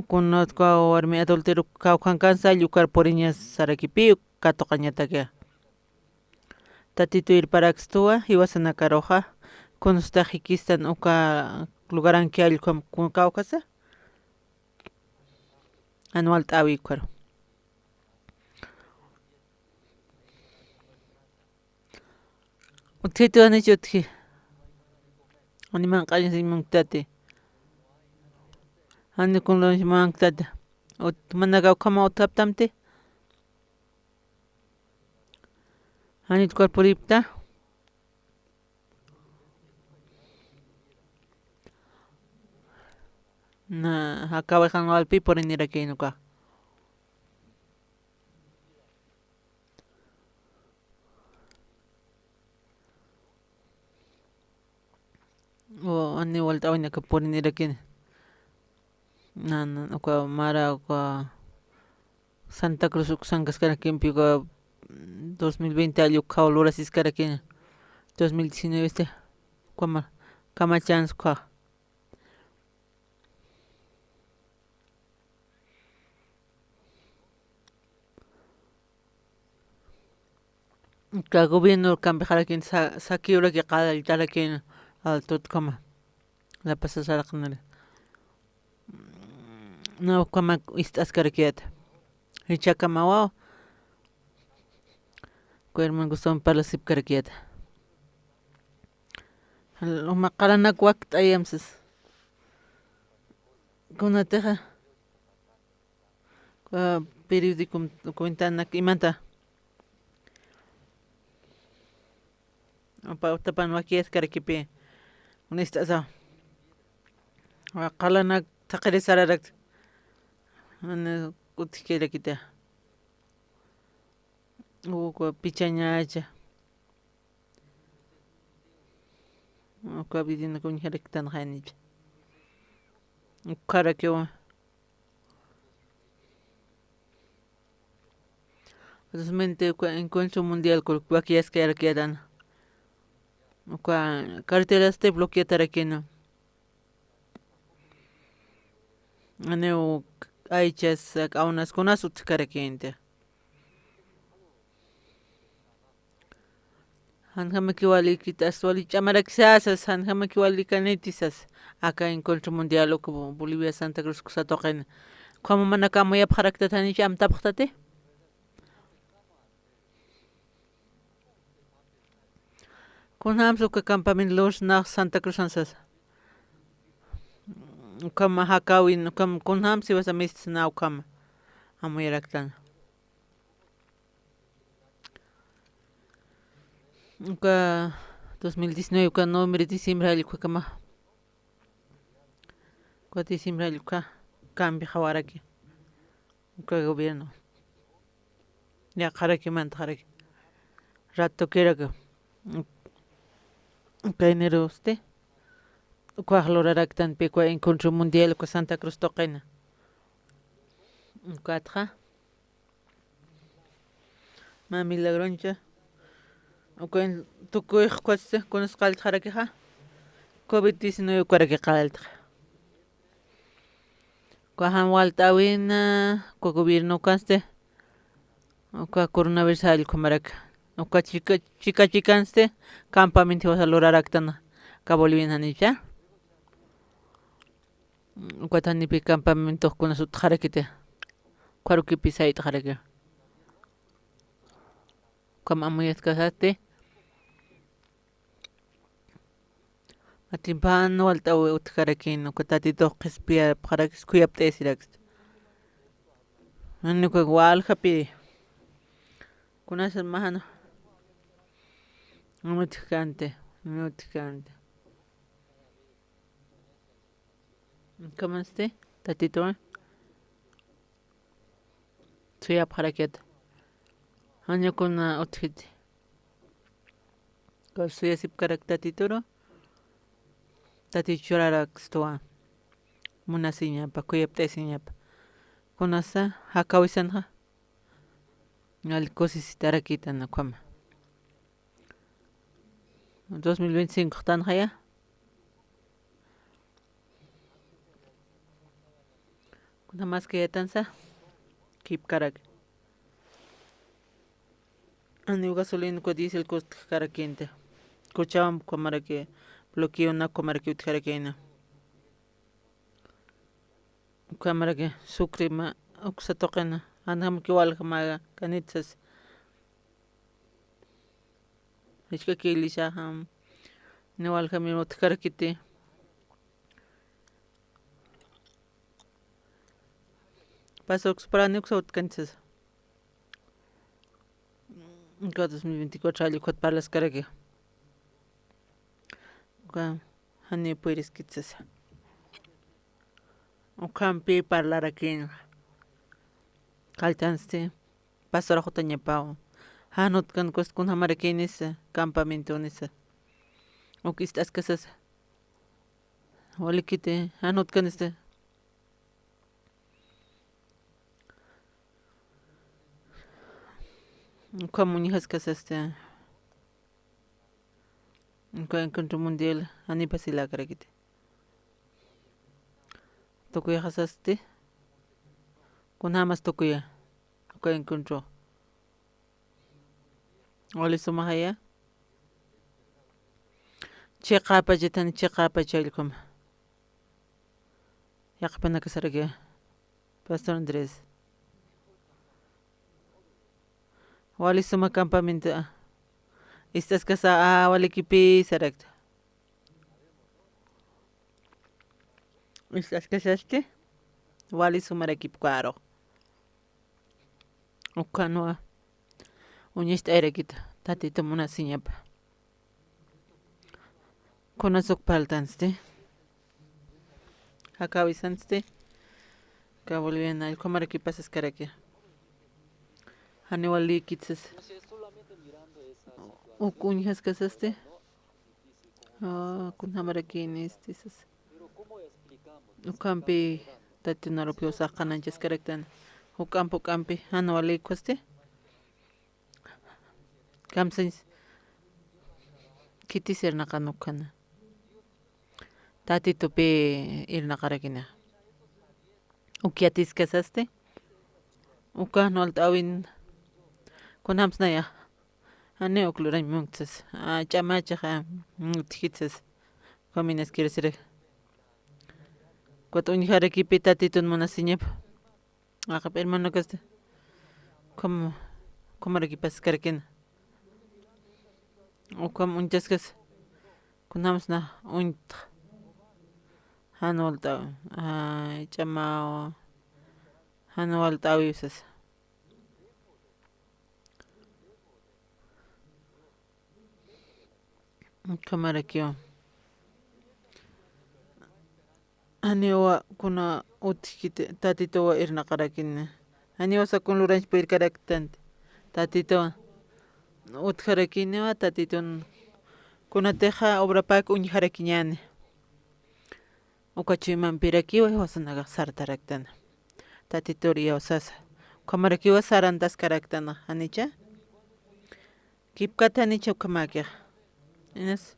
S5: kunatqa warmi adulteru kawqankansa llukar puriñas sarakipi katoqañataqa. Tatitu irparakstuwa hiwasanakaroqa kunusta hikistan uka lugaranki allqum kawqasa anual t'awi kwaro. Utkitu anichutki animan qañas imuntati ani kunlon imuntati manaka kama utaptamti ani tkorporipta na hakawajan walpi porinirakinuka. O ani walta awinaka porinirakin. Na uka mara uka Santa Cruz uksankaskarakinpi uka 2020 año kaulurasis karakin 2019 este kama chance kwa. Ka gobierno kambijarakin sakiura que qadaltarakin altut kama la pasasaraqnara no kama istaskarakiata hichakamawa kuerman guston parlasip karakiata uma qaranak waqt ayamsas kunateja periódico kuintanak imanta tapan wakias karakipi unistasa qalanak taqrisararak ana utkela kita uko pichañacha uko vidina kunjarektan khanich ukarakiwa 2020 encuentro mundial con wakias karakiatan uka carreteras te bloqueatarakino aneu aichas kaunas kunasut karakinte hanjamaki wali kitas wali chamarakisasas hanjamaki wali kanitisas acá encuentro mundial como Bolivia Santa Cruz kusatoqen como manakamo yapharaktatani amtapqtate kunam suka campamento los na Santa Cruz ansas kama hakawin kam kunam si was amis na kam amuyaraktan uka 2019 uka noviembre diciembre alika kama uka diciembre alika cambio hawaraki uka gobierno ya qaraki manta qaraki rato kiraga enero usted cuajlorarak tan pequa encuentro mundial con Santa Cruz toqena Ukatja. Ma milagroncha. Ukuen tukuy kwatse kunas qalt harakeja. COVID-19 kwarake qalt. Kwahan waltawina kwa gobierno kaste. Kwa coronavirus al kumarak. Kwa chikanste campamento vas a lograr actana. Ka Bolivia nicha. Kwa tanipi campamento kuna sut harakete. Kwaruki pisait harake. Kwa mamuyat kasate. Atimpan waltawe utkarakin kwa tatito qispia harak skuyapte sirax. Annu kwa wal hapi. Kuna san mahano. Mutkante. ¿Cómo esté? Tatito. Suyap haraket. Anyo kuna utkiti. Kwa suya sip karak tatitoro. Tati churarak stoa. Muna siñapa, kuyapte siñapa. Kunasa hakawisanha. Al cosisitarakita na kwama. 2025 tan haya. Kuna más que tansa. Keep karak. Ani gasolina ko diesel cost karakente. Kucham komarake bloqueo na komarake utkarakena. Komarake sukrima uksatokena. Anham ki wal kamaga kanitsas. Ishka kilisha ham. Ne wal kami utkarakite. Paso para nuksa utkanitsas. 2024 ali kwat parlas karake. Hani puedes kitsas. Ukampi parlar aquí. Kaltanste. Pasora jotanya pao. Hanot kan kost kun hamarakinis campamento nisa. Ukistas kasas. Walikite hanot kan este. Comunijas kasaste. Ko encuentro mundial ani pasila karakite. Tokuya hasaste. Kun hamas tokuya. Ko encuentro. Oli sumahaya. Cheqapa jetan cheqapa chalkum. Yaqpana kasarage. Pastor Andrés. Wali suma campamento. Estas casa wali kipi sarakta. Estas casaste. Wali suma ekip kwaro. Ukano. Unista erekita. Tatito muna siñapa. Konasok paltanste. Hakawisanste. Ka Boliviana el comer aquí pasas karake. Hani wali kitsas. Ukunjas kasaste. Kun hamaraki nistisas. Ukampi tatinaropio sakananchas karaktan. Ukampi hano wali kwaste. Kamsens kitis irnaqanukana. Tatito pe irnaqarakina. Ukiatis kasaste. Ukano altawin kunamsnaya. Ane okluran munksas. Chamacha tikitsas. Cominas quiere ser. Cuatro unijara aquí petatito en monasiñep. Akap hermano kaste. Como aquí pasas karakena. O como un chascas. Kunamsna un hanolta. Chamao. Hanolta usas. Kamara kyo. Aniwa kuna utkite tatito wa irna karakin. Aniwa sa kun luranch per karaktan. Tatito utkarakin wa tatito kuna teja obra pak un harakinyane. Ukachiman piraki wa wasanaga sartaraktan. tatituria sasa kamarakiwa sarantas karaktana anicha kipkata anicha kamakia inas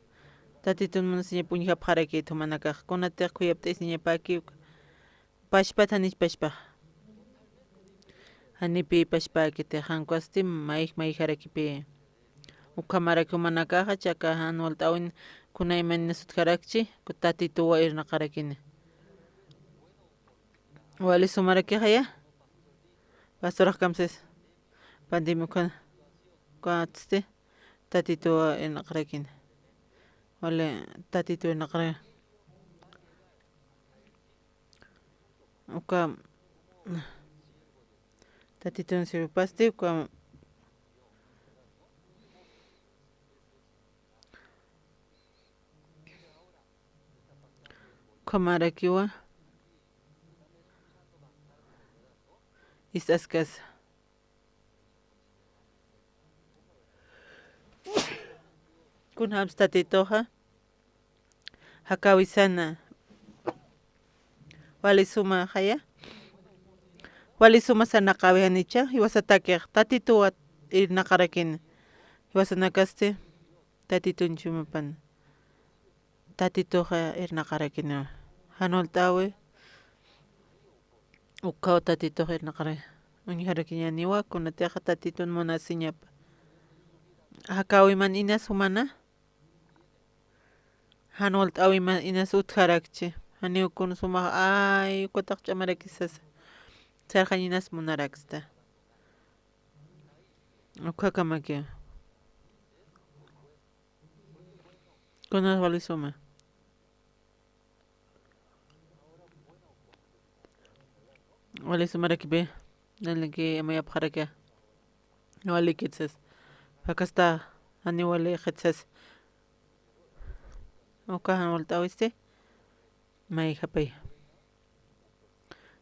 S5: tatitun munasiña puñujap qarakitu mana kaq kunatiq kuyaptis niña paki pashpata anish pashpa anipi pashpakiti hankuasti may harakipi ukamaraki mana kaqa chaka anual t'awin kunay maninasut karakchi tatituwa irna qarakini wali sumarakiqa ya pastoraq kamses pandimukuna kuatisti tatituwa irna qarakini wale tatito irna qarakini uka tatito sirupasti uka kamarakiwa istaskas kunhams tatitoqa hakawisana wali suma haya wali suma sanaqawi anicha iwasatakiq tatituwa irna qarakini iwasanakaste tatitunchumapan tatitoqa irna qarakini hanol t'awi ukaw tatitoqa irna qarakini uñiharakini niwa kunatiqa tatitun munasiñapa hakawiman inas humana hanol t'awiman inas utjarakchi haniukuna sumaq ay ukataq ch'amarakisasa sarqan inas munaraksta ukhaqa maki kunas wali suma wali sumarakipi naliki amayapqaraka wali kitsas pakasta ani wali qhetsas ukahan wal t'awiste may hapay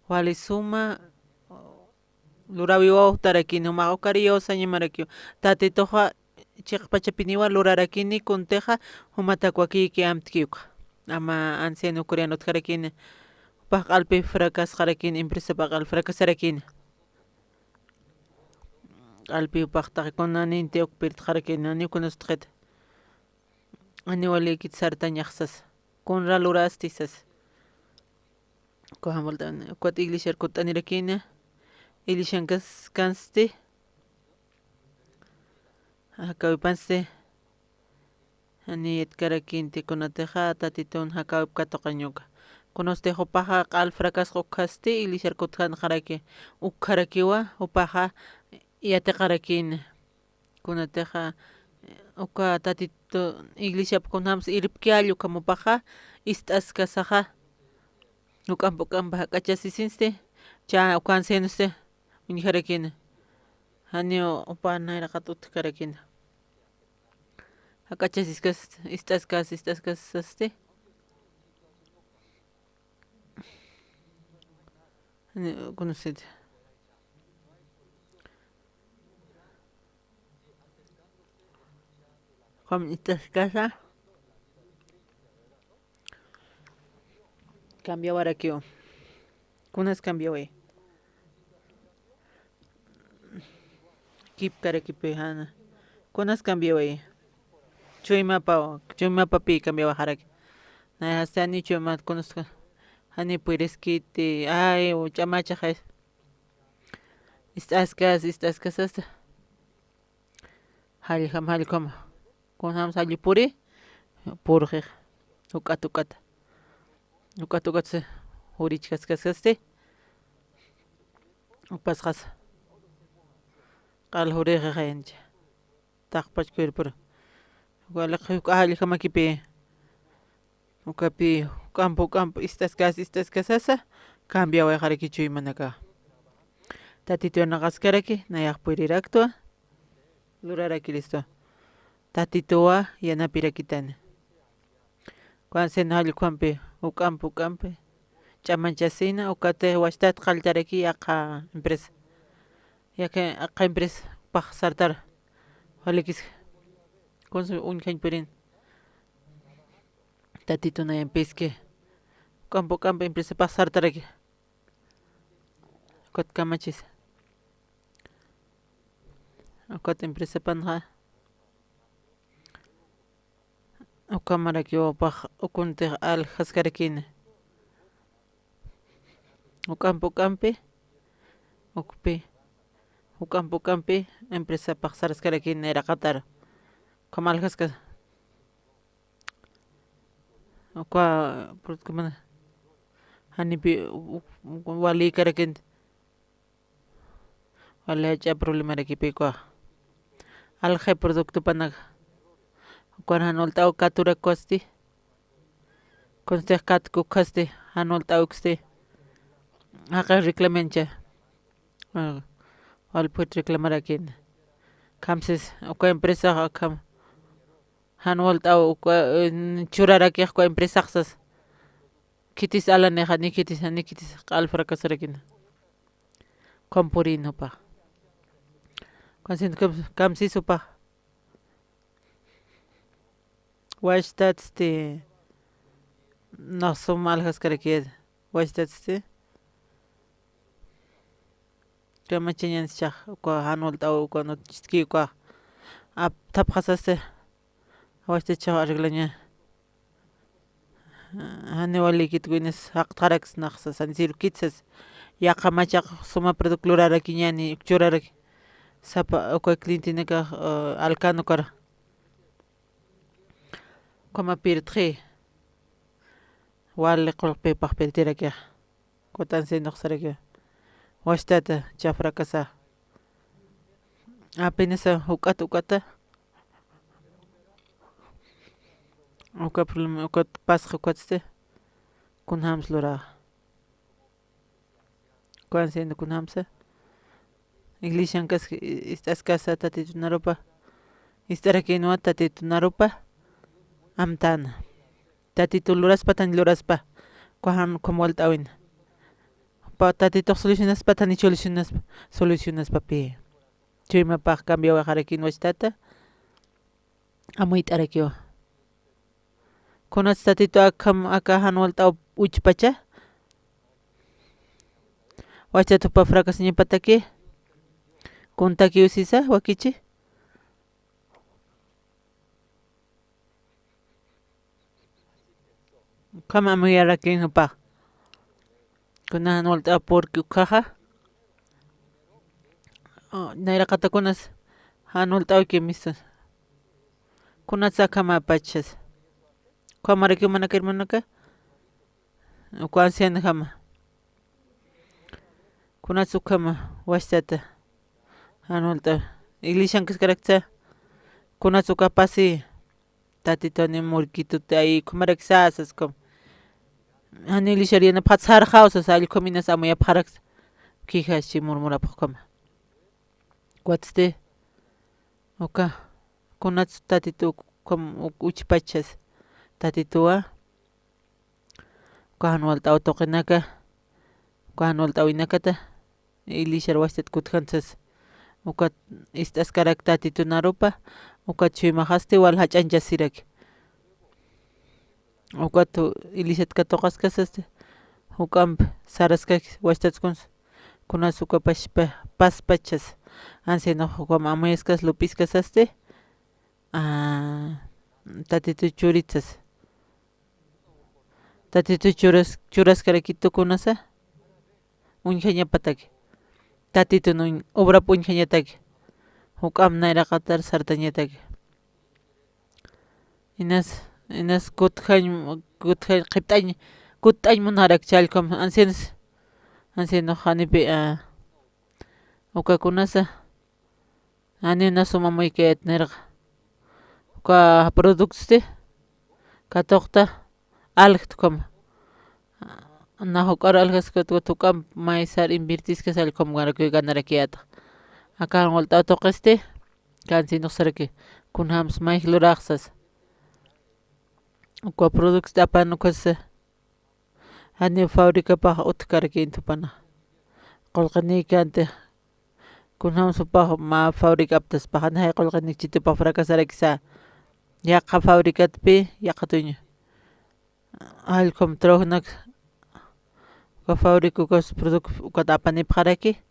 S5: wali suma lurawiwaw tarakini humaq ukariyaw sañimarakiw tatitoqa chiqpachapiniwa lurarakini kunteqa humatakwakiki amtkiwqa ama anciano coreano karakini upaq q'alpi fracasqarakini empresapa q'alpi fracasarakini q'alpi upaq taqikuna ninti ukpirtqarakini anikunasutqita ani walikit sarta ñaqsas kunra lurastisas kuhamaltani ukwata iglesiarkuta anirakini iglesiankas kansti hakawipansti ani yatkarakini kunatiqa tatitun hakawipka toqañuqa kunastiqa upaqa q'al fracasqa ukhasti iglesiarkuta qaraki ukharakiwa upaqa yatiqarakini kunatiqa uka tatito iglesiapa kunamus iripkiallu kamupaqa ist'askasaqa uk'anpa hak'achasisinsti cha uka ancianuste uñiharakini hani upa nayraqata utkarakini hak'achasiskas ist'askasasti kunusita ist'askasa cambiawarakiwa kunas cambiaway kipkarakipi hana kunas cambiaway chuymapapi cambiawajaraki nayasani chuyma kunasqa hani puriskiti ay ch'amachaqa ist'askasasta hallqama kunamus hallipuri purqiq uk'ata hurichkaskasti upasqasa q'al huriqa qayancha taqpachkuypura walaqa hallqamakipi ukapi uk'anpa ist'askasasa cambiawayjaraki chuymanaka tatituwan qaskaraki nayaq puriraktua luraraki listo tatituwa yanapirakitani kuansena hallqanpi uk'anpi ch'amanchasina ukata washtata qalltaraki yaqa empresa upaq sartara walikisqa kunsu uñqaypirin tatitunayanpiski uk'anpi empresapaq sartaraki Ukata kamachis. Ukata empresa panja. Ukamarakiyupaq ukuntiq alqasqarakina. Ukampi ukampi empresapaq sarasqarakina iraqatar kamalqasqa uka produktmana hanipi wali karakinta wali hacha problema rakipikuqa alqe producto panaqa ukan hanulta katurakuasti konsteq katkukasti hanulta uksti haqa reclamancha alput reclamarakin kamsis uka empresa kam hanulta uka churarakiq uka empresa qsas kitis alaneqa nikitis qal fracasarakin compurino pa kamsis upa washtatsti naqsum alqasqarakid washtatsti kamachañanchaq uka hanulta uka notchkiqa tapqasaste washtachaq arreglaña hani walikit winas haqtarakas naqsas ansiru kitsas yaqa machaq suma producto lurarakiñani churaraki sapa uka clientinaka alcano kara como pirtqi wali qulqpipaq pirtirakiqa kutansi noqsaraki washtata cha fracasa apenas ukata uka problema uka pasqa ukatste kunhams lura kuansiendo kunhamsa iglesiankas estas casa tatitunarupa istarakinuwa tatitunarupa amtana tatitu luraspa tan luraspa kuhan como altawin tatituq solucionaspa tani solucionaspa pi chuymapaq cambio waqarakin washtata amuyt'arakiwa kunas tatitu aka hanwalta uchpacha wachatupa fracasñipataki kuntaki usisa wakichi kama amuyarakin upaq kuna hanwalta porque ukaja nayraqatakunas hanwalta uki misas kunasa kama pachas kamaraki manaka hermanaka kuansiana kama kunasu kama washtata hanwalta iglesiankas karakta kunasu kapasi tatitoni murkituta ahí kumaraki sasas como hani iglesiariana phatsar khawsas allqu minas amuyapaqaraqsa kijashi murmurapaq kama kuatste uka kunatsu tatitu como uchpachas tatituwa uka hanwalta utuqinaka uka hanwalta winakata iglesiar washtata kutqansas uka istaskaraka tatitunarupa uka chuymaqasti wal hach'anchasiraki ukatu iglesiata tuqaskasasti ukampi saraskaki washtachukunas kunas uka paspachas ancianoq como amuyaskas lupiskasasti tatitu churitsas tatitu churasqarakitukunasa unhañapataki tatitu obrapa unhañataki ukam nayraqatar sartañataki inas kutqañ qhipt'añ munaraki challkum anciano hanipi ukakunasa hanina sumamuykayta nirqa uka productosti katuqta alqta como nahuq'ara alqasqa tukam maysar invertiskas allqum ganarakiataq aka hanwalta utuqisti kansi nuqsaraki kunhams mayq luraqsas uka productosta apanukas hani fabricapaq utqaraki tupana qulqaniykanta kunhams upaq ma fabricaptaspaq hay qulqanik chitupaq fracasarakisa yaqa fabricatapi yaqa tuña allqum trabajnak uka fábrica ukas producto uka apanipaqaraki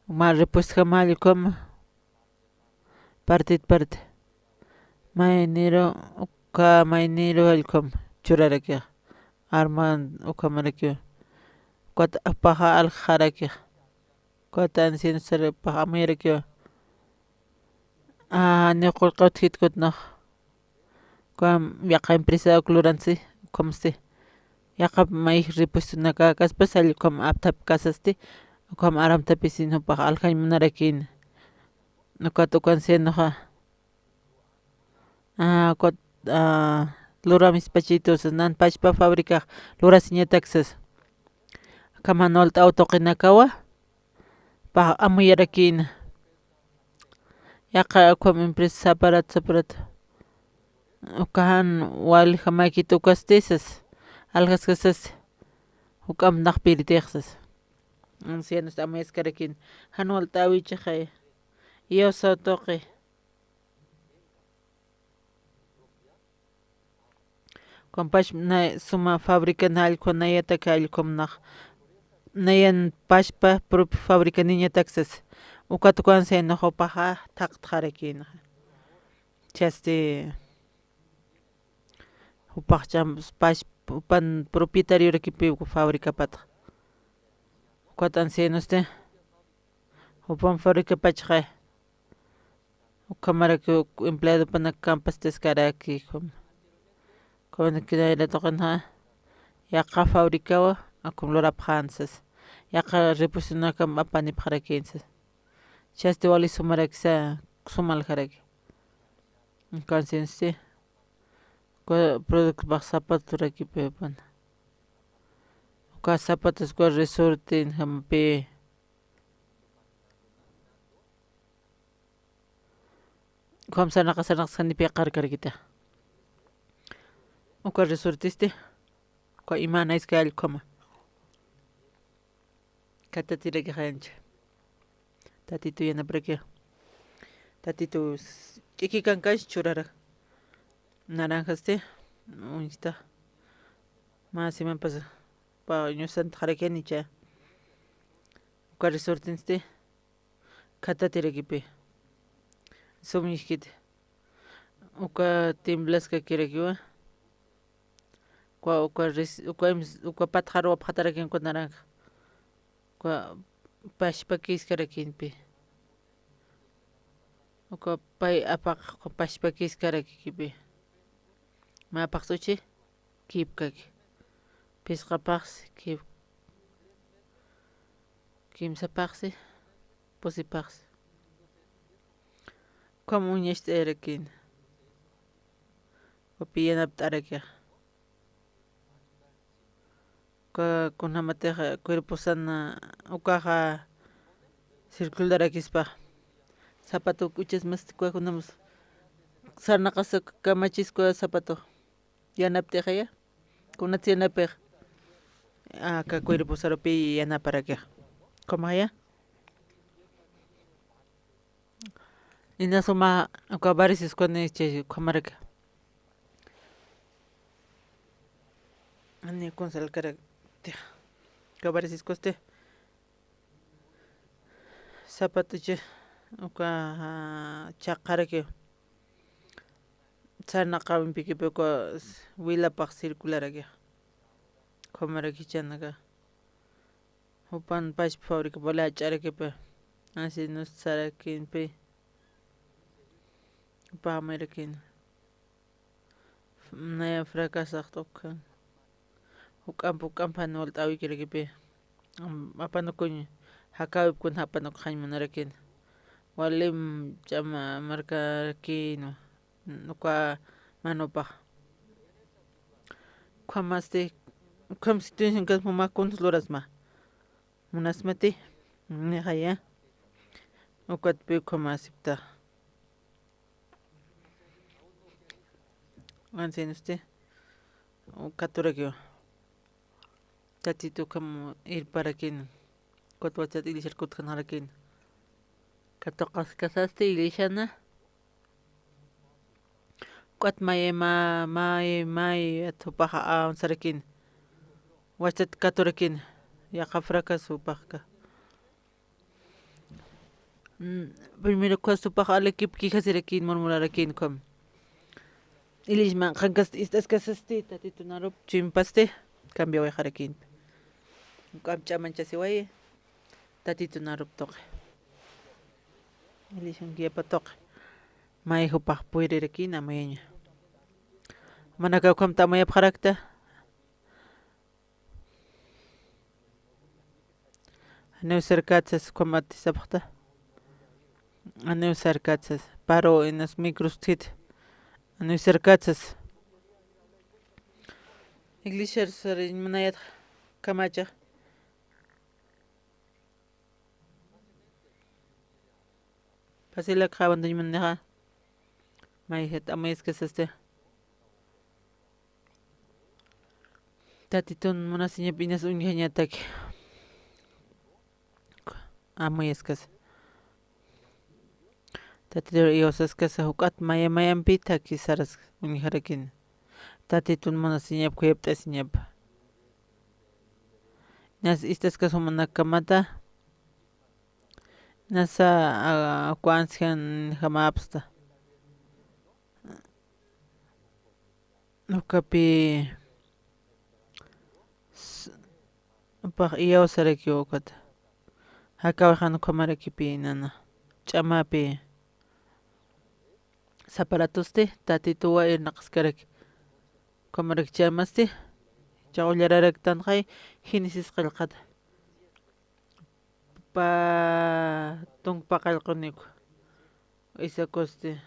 S5: ma repuesto mal como parte mainero uka mainero alcom churaraki arman uka maraki uka paja aljaraki uka tan sin ser paja maraki niqul qawtkit kutnaq uka yaqa empresa kluransi komsti yaqa may repuesto naka kaspas alcom aptap kasasti uka aramtapis sinupaq alqay munarakin uka tukansienoqa uka lura mispachitos nanpachpa fábrica luras ñataksas kamanol auto qinakawa pa amuyarakin yaqa uka empresa saparat ukahan wal hamaki tukastisas alqaskasas ukam naqpiritiqsas ancianos ameskarakin hanwal tawichaqay yoso toqi compash na suma fábrica na alco nayataka alcom naq nayan pashpa propio fábrica niña taxas ukatu kanse nojo paja taqtqarakin chasti upaqcham pash upan propietario rakipi fábrica pataq uka ancianoste upan fábrica pachqa uka maraki empleado pana campas teskaraki como kidayla toqanqa yaqa fábricawa akum lurapqansas yaqa repuestonaka apanipaqarakinsas chasti wali sumaraksa sumaljaraki kansensi producto paq zapato rakipi pana uka zapatos uka resorte hampi uka sanaqa sanipi qarkarkita uka resortiste uka imana iskay allquma katatiraki qancha tatito yanaparaki tatito ch'iki kankash churaraq naranjaste uñita masimanpas pa ñusanta qarakanicha uka resortiste katatirakipi sumishkita uka timblasqa kirakiwa uka patqarwap qatarakinqa naranja uka pashpa kiskarakinpi uka pay apaq pashpa kiskarakipi mapaq suchi kipkaki pisqapaqsi kimsapaqsi pusipaqsi como uñashta erakin upi yanapta arakiq uka kunamatiqa cuerpo sana ukaqa circularakispa zapato kuchas mastikunakus sarnaqasa kamachisqa zapato yanaptiqya kunata yanapiq ka cuerpo sarupi yanaparakiq como ina suma uka varices kuni chay qamaraka ani konsalkara uka varices koste zapato chay uka chaqaraki sarnaqa wimpikipi uka wilapaq circularaki qamaraki chanaqa upan pashpa fábrica wala ch'arakipi asi nusarakinpi pamarakin naya fracasaq tukan uk'anpa nol t'awikirakipi apanukuñ hakawipkuna apanuq qañmunarakin walim ch'ama markarakin uka manupaq qamasti qamsi makunas lurasma munasmati niqaya ukatapi qamasipta ancianuste katuraki tatito como ir para kin kotwachat ilishar kutqanarakin katoqas kasaste ilishana Ukat may atupaja sarakin. Wachat katurakin. Yaqa fracaso pajka. Primero cuasto paja alekip kijasirakin murmurarakin kom. Ilishman qankas estas kasasti tatitunarup chimpaste cambio wejarakin. Kamcha manchasiwaye tatitunarup toqe. Ilishman kiapa toqe. May hupaq puirirakin amayaña. Manakaw kam tamayap harakta. Aneu cercatsas kwamati sapaqta. Aneu cercatsas paro en las micros tit. Aneu cercatsas. Iglesia sarin manayat kamacha. Pasila kawan doy manneha. May het amayas kasaste. Tatitun munasinya pinas unyanya tak. Amayas kas. Tatidur iosas kas hukat mayam pita kisaras unyharakin. Tatitun munasinya kuyap tasinyap. Nas istas kas humanakamata. Nasa kuanskan hamapsta. Nukapi paq iyawsaraki ukata. Hakawajan kamarakipi nana. Chamapi zaparatoste tatituwa irnaqaskaraki. Kamarak chamaste. Chawllararak tanqay hinisis qillqata. Tungpaqallquniku. Isakoste.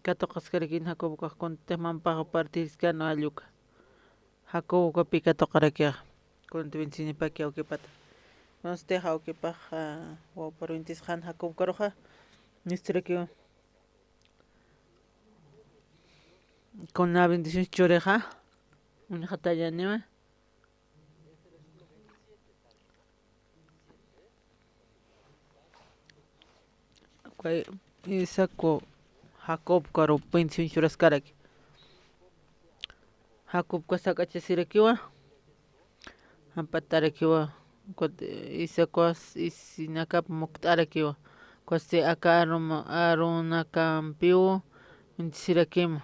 S5: Katoqaskarkin Jacobo kuntimanpaqa partiskano alluka. Jacobo kapi katoqarakiqa. Kunti 25 paki awkipata. Nosteja awkipaqa waparuintisqan Jacobo karuqa. Nistirakiwan. Con la bendición choreja. Una jatallaniwa. Kway isako Jacob karo 21 churaskaraki. Jacob kasakachasirakiwa. Ampatarakiwa. Isakwas isinakap muktarakiwa. Kwasti aka arunakampiwa. Intisirakiwa.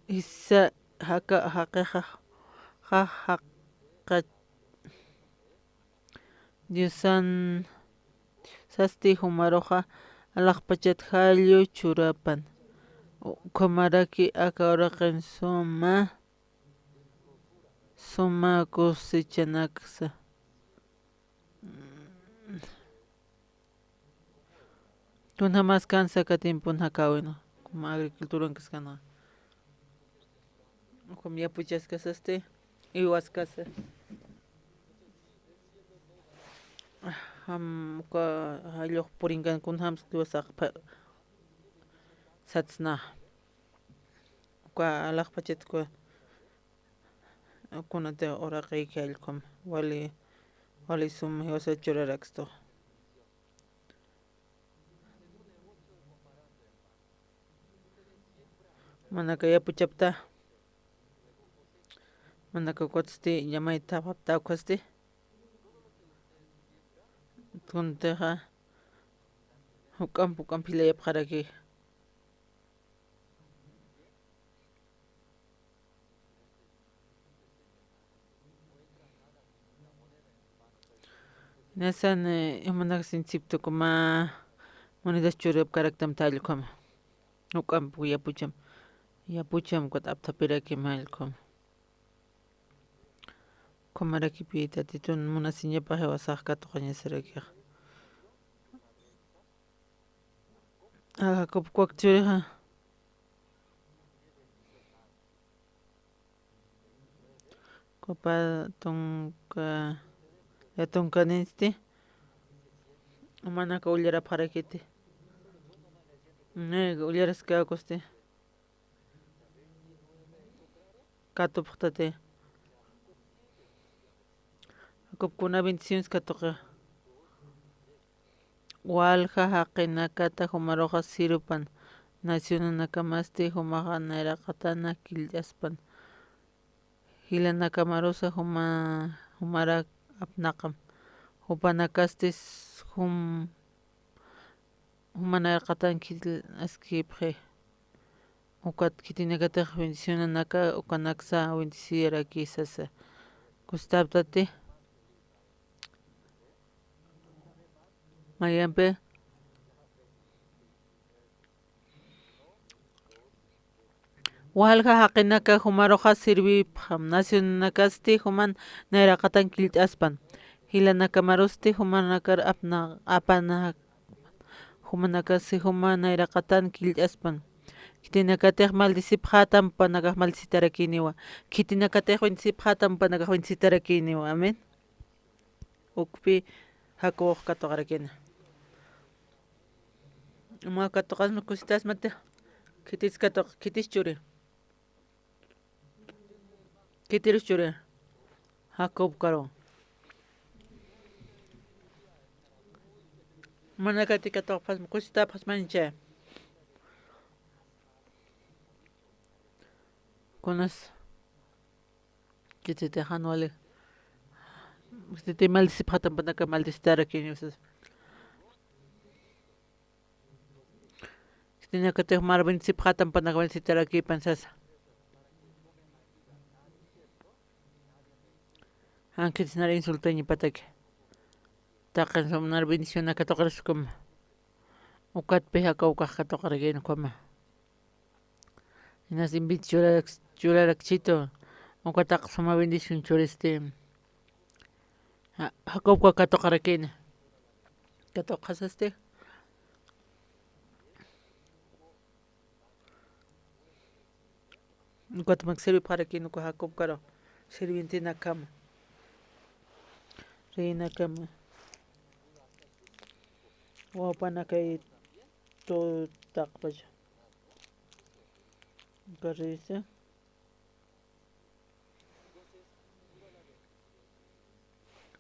S5: Isa haka Diosan sasti humaroja alaqpachat hallu churapan. Kamaraki akawraqan suma cosechanaksa. Tuna mas kansa katimpun hakawino. Como agricultura kaskana. Como ya puchas kasaste. Iwaskasa. Halluq purinkan kunhams kiwasaq satsna. Alaqpachat kunate oraqi kallkum wali sum hiwasa churaraxto. Manaka yapuchapta. Manaka kotsti llamayta haptawkasti. Tunteja hukampu kampilaya pharaki. Nasan imanak sinsipto kuma monedas churap karaktam talkom. Hukampu yapucham kot aptapiraki malkom. Komarakipi tatitun munasiñapa hewasaq katuqañasirakiqa. Jacob churiqa copa tunkaninsti manaka ullarapharakiti. Ullarasqakusti katupaqtati Hakupkuna bendiciones katoqa walja haqinakata humaroqa sirupan nacionanakamasti humaqa nayraqatana kill'aspan hilanakamarusa humara apnaqam hupanakastis humanarqatan askipqi ukat kitinakataq bendicionanaka ukanaksa bendiciraki sasa Gustaptati Mayampe Walja haqinaka humaroqa sirvipqam nacionanakasti human nayraqatan kill'aspan hilanakamarusti humanakar apana humanakasi human nayraqatan kill'aspan kitinakatiq maldisipqatan panakaq maldisitarakiniwa kitinakatiq bendisipqatan panakaq bendisitarakiniwa amén ukpi hakuq katuqarakina uma katuqasma kusitas mate kitis katuq kitis churi kitiris churi hakuq karo manakati katuqpas kusitapas mancha kunas kitite hanwale kitite maldisipqatan panaka maldisitarakini usas kitinakatiq mar bendisipqatan panaka bendisitaraki pansasa ankitis nara insultaña pataki taqan somnar bendición katuqarasukama ukatpi hakawkaq katuqarakina kama inas invit churarakchito ukataqa suma bendición churiste hakawkaq katuqarakina katuqasaste ukatmak sirvipqarakina uka hakawkaro sirvientinakama rinakama wapanakay todo taqpacha carrista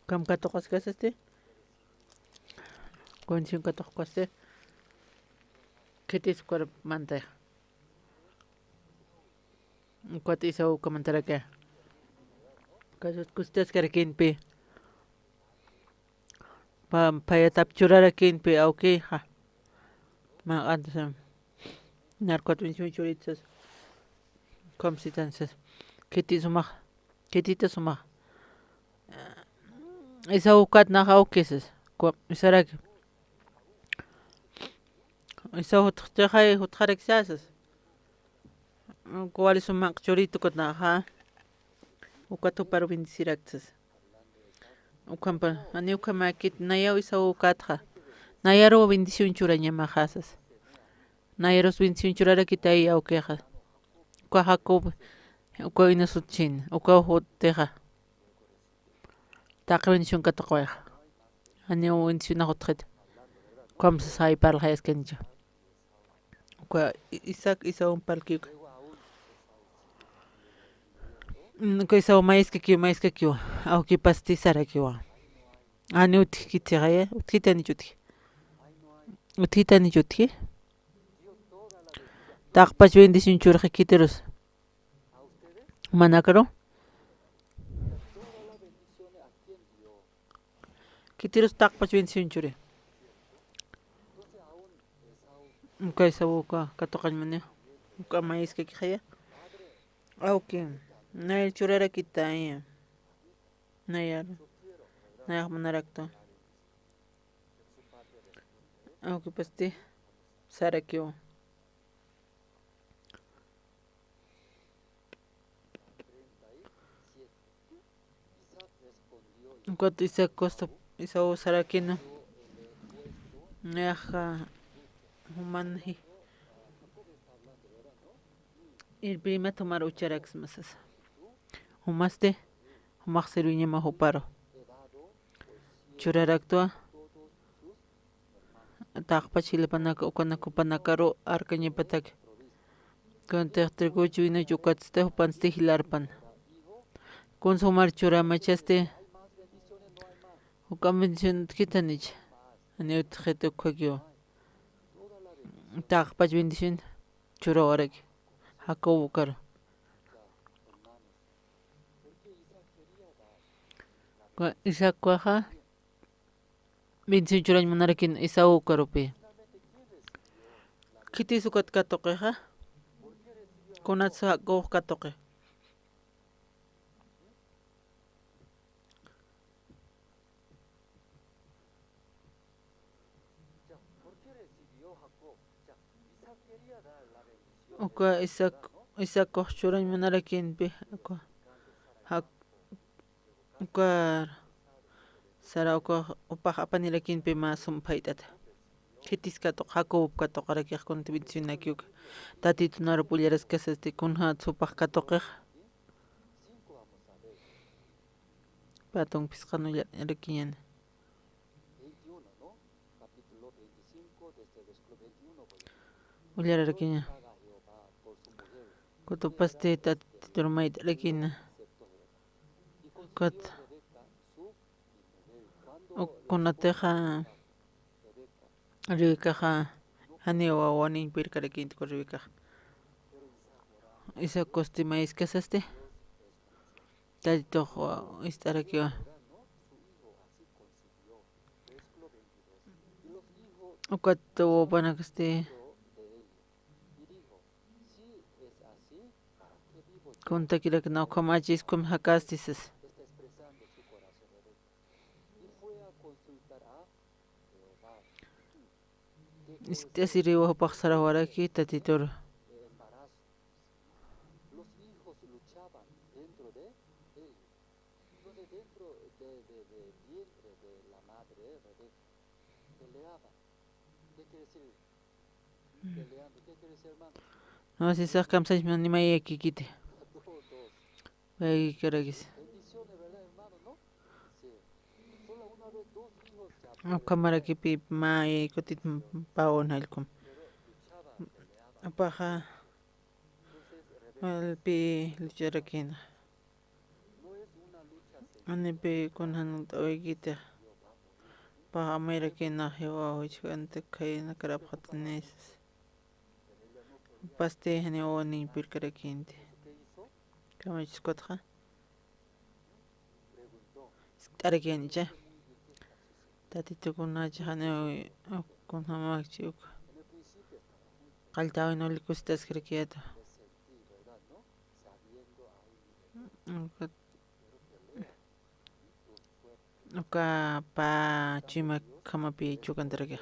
S5: kam katuqaskasaste condición katuqkaste kitis manta ukat isa ukamantaraka kasut kustas karakinpi payatap churarakinpi awkija ma antes narkot bendición churitas komsitansas kitita sumaq isa ukat naqa awkisas isaraki isa hutqarakisasas kuwali sumaq churito kutnaqa ukat uparo bendiciraksas ukampa ani ukamakit nayaw isa ukatqa nayaro bendición churañamajasas nayaros bendición churarakita ay awkiqa uka hakup uka inasutchin uka hutteqa taqa bendición katuqwayqa ani bendición hutqita kamsas hayparqa hayaskancha uka isa unpalkiuka uka isa mayskakiwa awkipasti sarakiwa ani utkitiqaya utkitani chutki taqpach bendición churqa kitiros manakaro kitiros taqpach bendición churi uka isa uka katuqañmani uka mayskakijaya awki nayar churarakita nayar manarakto awkipasti sarakiwa ukat isa costa isa sarakina nayaqa humanji el prima tomar ucharax masas humaste humaq sirviñama huparo churaraktua taqpa chilapanaka ukanakupanakaro arkañapatak contextrikuchu ina chukatsite hupanste hilarpan consumar churamachaste uka bendición kitanich. Ani utjete kwagyo. Taqpach bendición. Churo orek. Jacobo karo. Isaac kwaja. Bendición churañ manarakin Isaú karope. Kiti sukat katokeja. Kunat sa go katoke. Uka Isaac churañ manarakin pe. Uka sara uka upah apanirakin pe masum paitata. Kitis katok Jacob katok arakiak kun bendición nakiuk. Tati tunaro pulleras casas de kunha tsupah katok. Patong piscano ya arakian. Ullar arakian. Kutupaste tati turmait arakian. Kat kunateja Rebeca hani wawani pirkarakin ko Rebeca. Isa costima is casaste. Tati to istarakio. Ukato panakaste. Conta que no comachis cum hakastis. Este sirvió para pasar ahora aquí tatitor. No si sas kamsaj me anima y aquí quite. Ahí caragis. Cámara que pi ma y cotit paon halcom. Apaja al pi lucharakin. Ane pi con hanut oigita. Paja mera que na hewa hochante kaina karabhatanes. Paste hane oni pirkarakinte. Kamach skotha. Arakin ja. Tati tukuna jahane con hamachiuk. Qaltaw no likustas krikiato. Uka pa chima kama pi chukantaraka.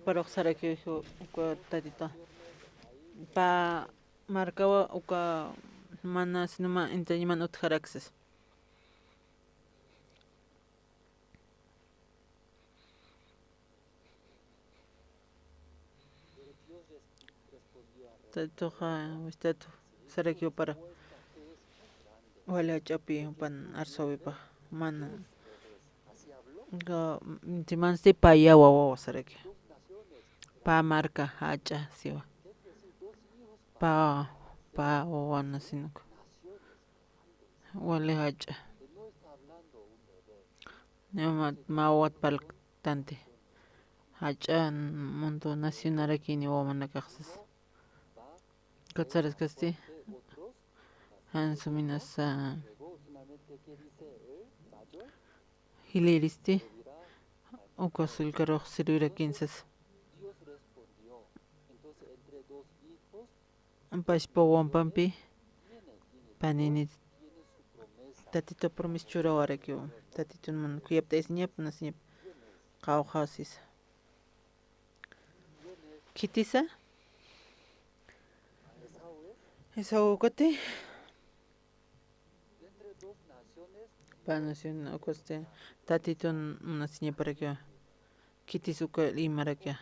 S5: Para usar aquí uka tatita. Pa marcawa uka manas numa enteñiman utjaraxes. Tatoja estato sarakio para wala chapi pan arsobipa man ga timan si paya wawa saraki pa marca hacha siwa pa wawana sinuk wale hacha nema mawat paltante hacha mundo nacional aquí ni wamana kaxas Katsares kasti Hansuminas Hiliristi Okosul Karox Sirura Kinsas Pashpo Wampampi Panini Tatito promischura Warakio Tatitun Man Kuyapta is Nyap Nasnip Kauhasis Kitisa Eso cote Panación o coste Tatitun una seña para que Kitisuka y Marakia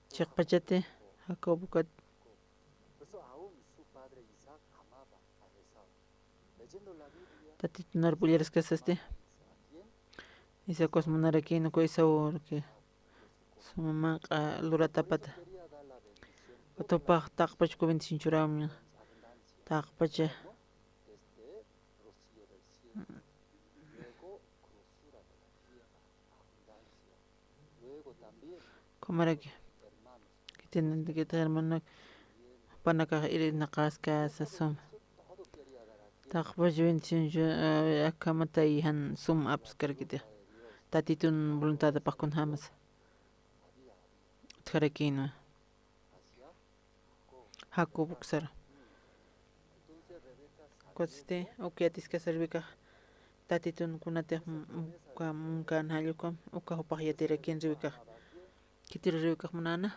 S5: Chakpachate Jacobukat Tatitunar pulleras casasti. Isa cos monaraquino co isa que su mamá lura tapata. Otopaq taqpach ko 25 churami. Taqpacha. Comaraki. Que tienen que tener hermano panaka ir naqasca sasum. Taqpach 25 akamata ihan sum apps karkite. Tatitun voluntad de pakun hamas. Tkarakino. Jacob Uxar. Coste, okiatis que servica. Tatitun kunate kan halukom, uka hopahiyatira kin rivika. Kitir rivika munana.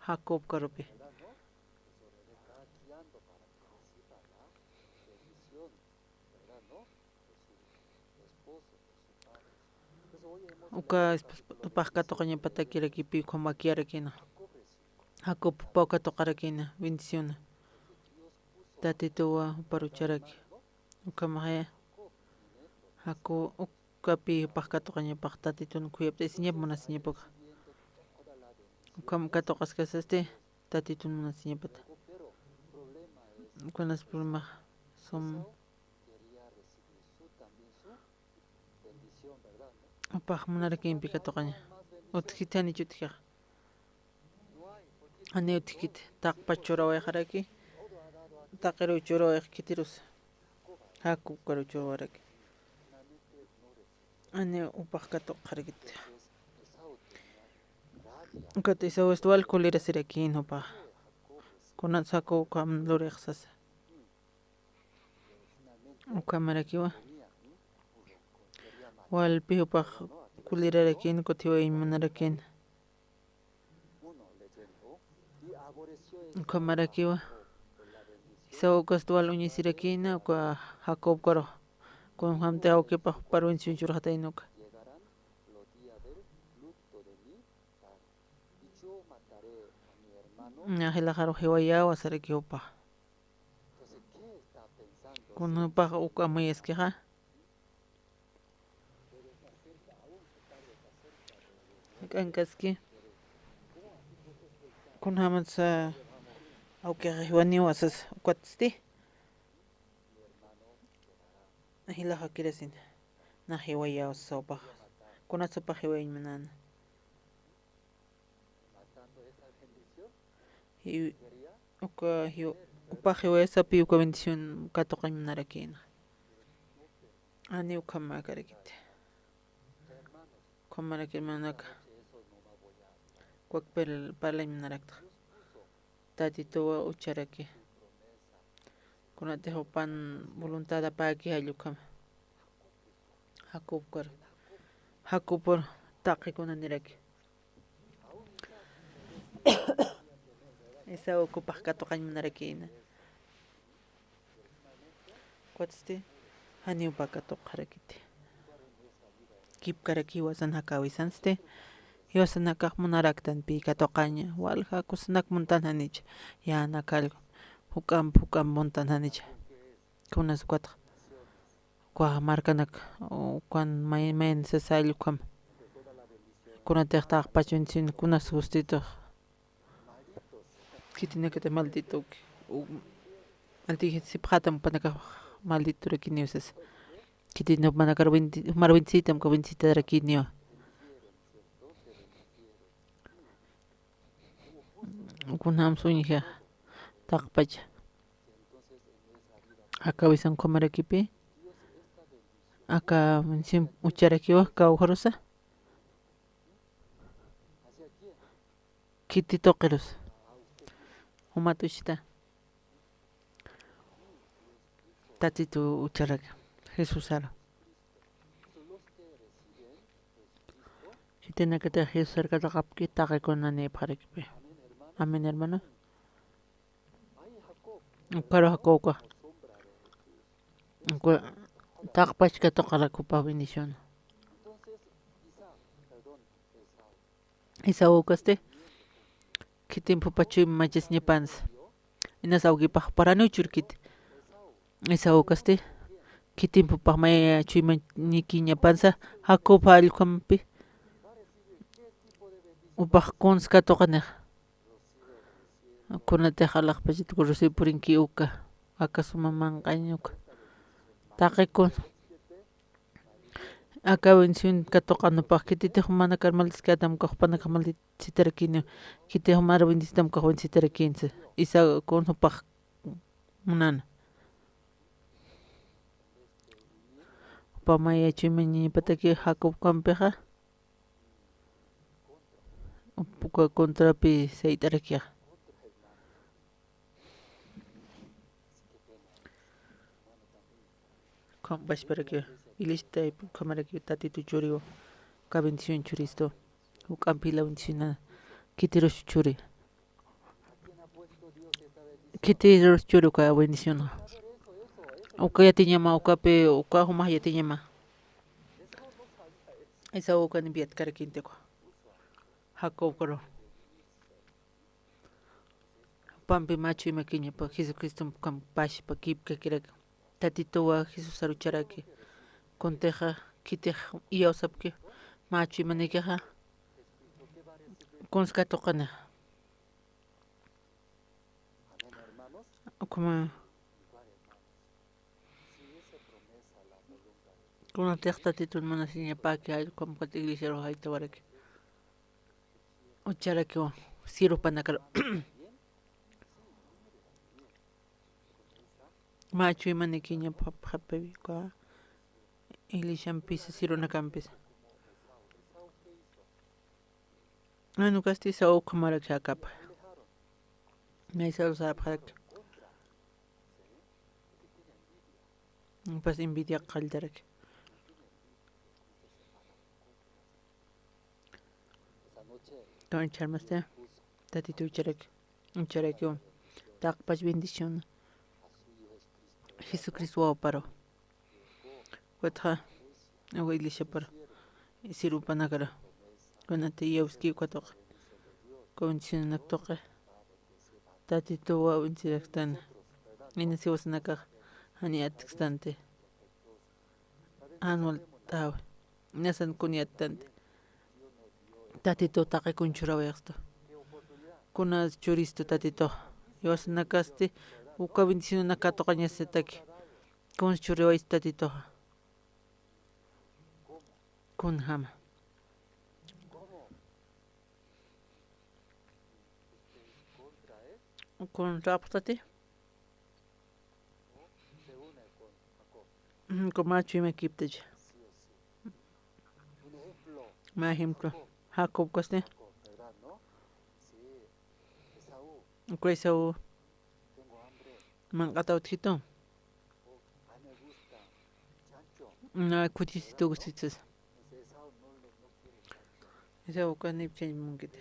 S5: Jacob Karopi. Uka pahkato kanya patakira kipi kumakiara kina. Jacob pauka tokara kina, bendición. Tatituwa parucharaki. Uka mahaya. Jacob uka pi pahkato kanya pahtatitun kuyapta isinyap muna sinyapoka. Uka mkatokas kasaste tatitun muna sinyapata. Uka nas problema som Upah munaraki impika tokanya. Utkitani chutika. Ane utkit taqpa churawa haraki. Taqero churawa kitirus. Haku karo churawaraki. Ane upah kato harikit. Ukati sa westwal kulira sirakin upah. Kunat sako kam lorexas. Ukamarakiwa. Wal pihu pa kulira rakin ko tiwa imanarakin. Kamarakiwa. Isa ukas tuwal unyisirakin ko Jacob karo. Kung hamte ako kipa paruin sinchur hatay nuka. Nahila karo hiwayawa saraki upa. Kung pa uka mayeski ha. Kankaski kun hamat sa auke hiwani wasas kwatsti ahila hakirasin na hiwaya sopa kuna sopa hiway manan uka hiu upa hiwaya sapi uka bendición katokan narakin ani uka makarikit kamarakin manaka Kwakpel palay narakta. Tatito ucharaki. Kunate hopan voluntad apagi hayukam. Jacob kar. Jacob por taqi kunaniraki. Esa okupah katokan narakina. Kwatsti hani upakatok harakiti. Kip karaki wasan hakawisanste. Yosanak munaraktan pi katokaña walja kusanak montananich ya nakal hukam montananich kunas cuatro kwa markanak kwan main necesario kam kuna tehta pachunsin kunas gustito kitine que te maldito anti si phatam panaka maldito rekiniusas kitino manakar marwincitam ko vincita rekinio kunam suñja taqpacha akawisan komarakipi aka sim ucharakiwa kawharusa kiti toqirus humatushita tatitu ucharaka Jesusara Chitena que te Jesús cerca de Capki taque con nane para que Amén, hermano. Pero Jacob, taqpach que toca la copa bendición. Isaú caste, que tiempo pachu majes ni pans. Inas augi para no churkit. Isaú caste, Kitimpu pamaya chuyman nikiña panza hakupa allkampi upaq konska toqaneq kunate halaqpachit kurusipurinki uka akasuma manqañuka taqikun aka bendición katoqanapaq kititiq mana karmaltiskata kaqpana kamalti sitarakini kitiq mara bendistam kaqwan sitarakinsa isa kunupaq munana pamaya chuyman ñiñipataki hakupkampiqa upuka contrapi saytarakiqa Kampashparaki ilista kamaraki tatitu churiwa ka bendición churisto ukampila bendición kitirush churi kitirush churi ka bendición uka yatiñama ukapi uka humaq yatiñama esa uka nibiat karakintiko hakukaro pampi machu imakiñapa Jesucristo kampashpa kipka kiraka tatituwa Jesus arucharaki konteja kitiq iyawsapki machu imanikaqa konska toqana como kuna tiq tatitun mana siñapaki como kati iglesia rojaita waraki ucharaki sirupanakaro machu imanikiña papapi kwa iglesiampis sirunakampis anukasti saw kamarak hakapa naisaro sarapak pas envidia qaldarak ton charmaste tatitu charak taqpas bendición Jesucristo wawaparo watqa awa iglesia para sirupanakara kunata yawski kwatoqa condicionaktoqa tatitu wawinchiraktana ina siwasanakaq hani atikstante anual tawa nasan kunyatante tatitu taqikunchurawayaqsta kuna churisto tatitu yawasanakasti uka bendición nakatoqa ñasitaki kun churiwaysta tatitu kun hama kun raptati con machu imakiptacha ma ejemplo Jacob kaste Esaú manqata utjito na kutisito gustitas Esaú kanipchay munkite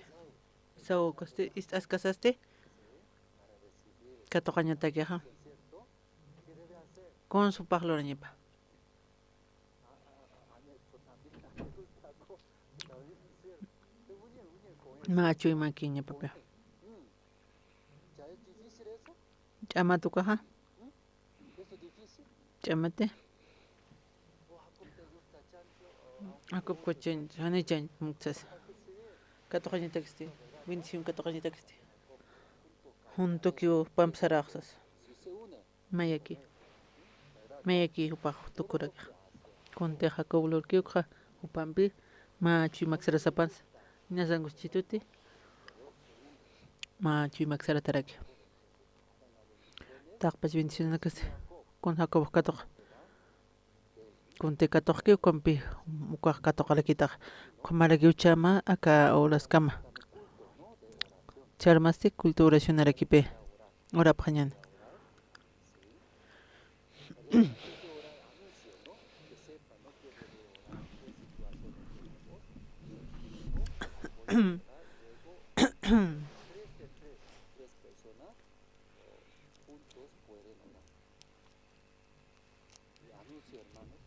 S5: Esaú kaste istas casaste katoqañatakiqa con su paqlurañipa machu imakiña papá ch'amatukaqa ch'amate akupqa hanichan muksas katoqañatakisti bendición katoqañatakisti juntukiu pampsaraqsas mayaki upaq tukuraki kunteqa kublurkiuqa upampi machu imaksarasapansa nasangus chituti machu imaksarataraki taqpas bendición nakasti kun Jacob katoqa kunte katoqki kumpi ukaq katoqalakitaqa qamarakiuchama aka olaskama charmasti culturacionarakipi orapaq ñana
S6: hermanos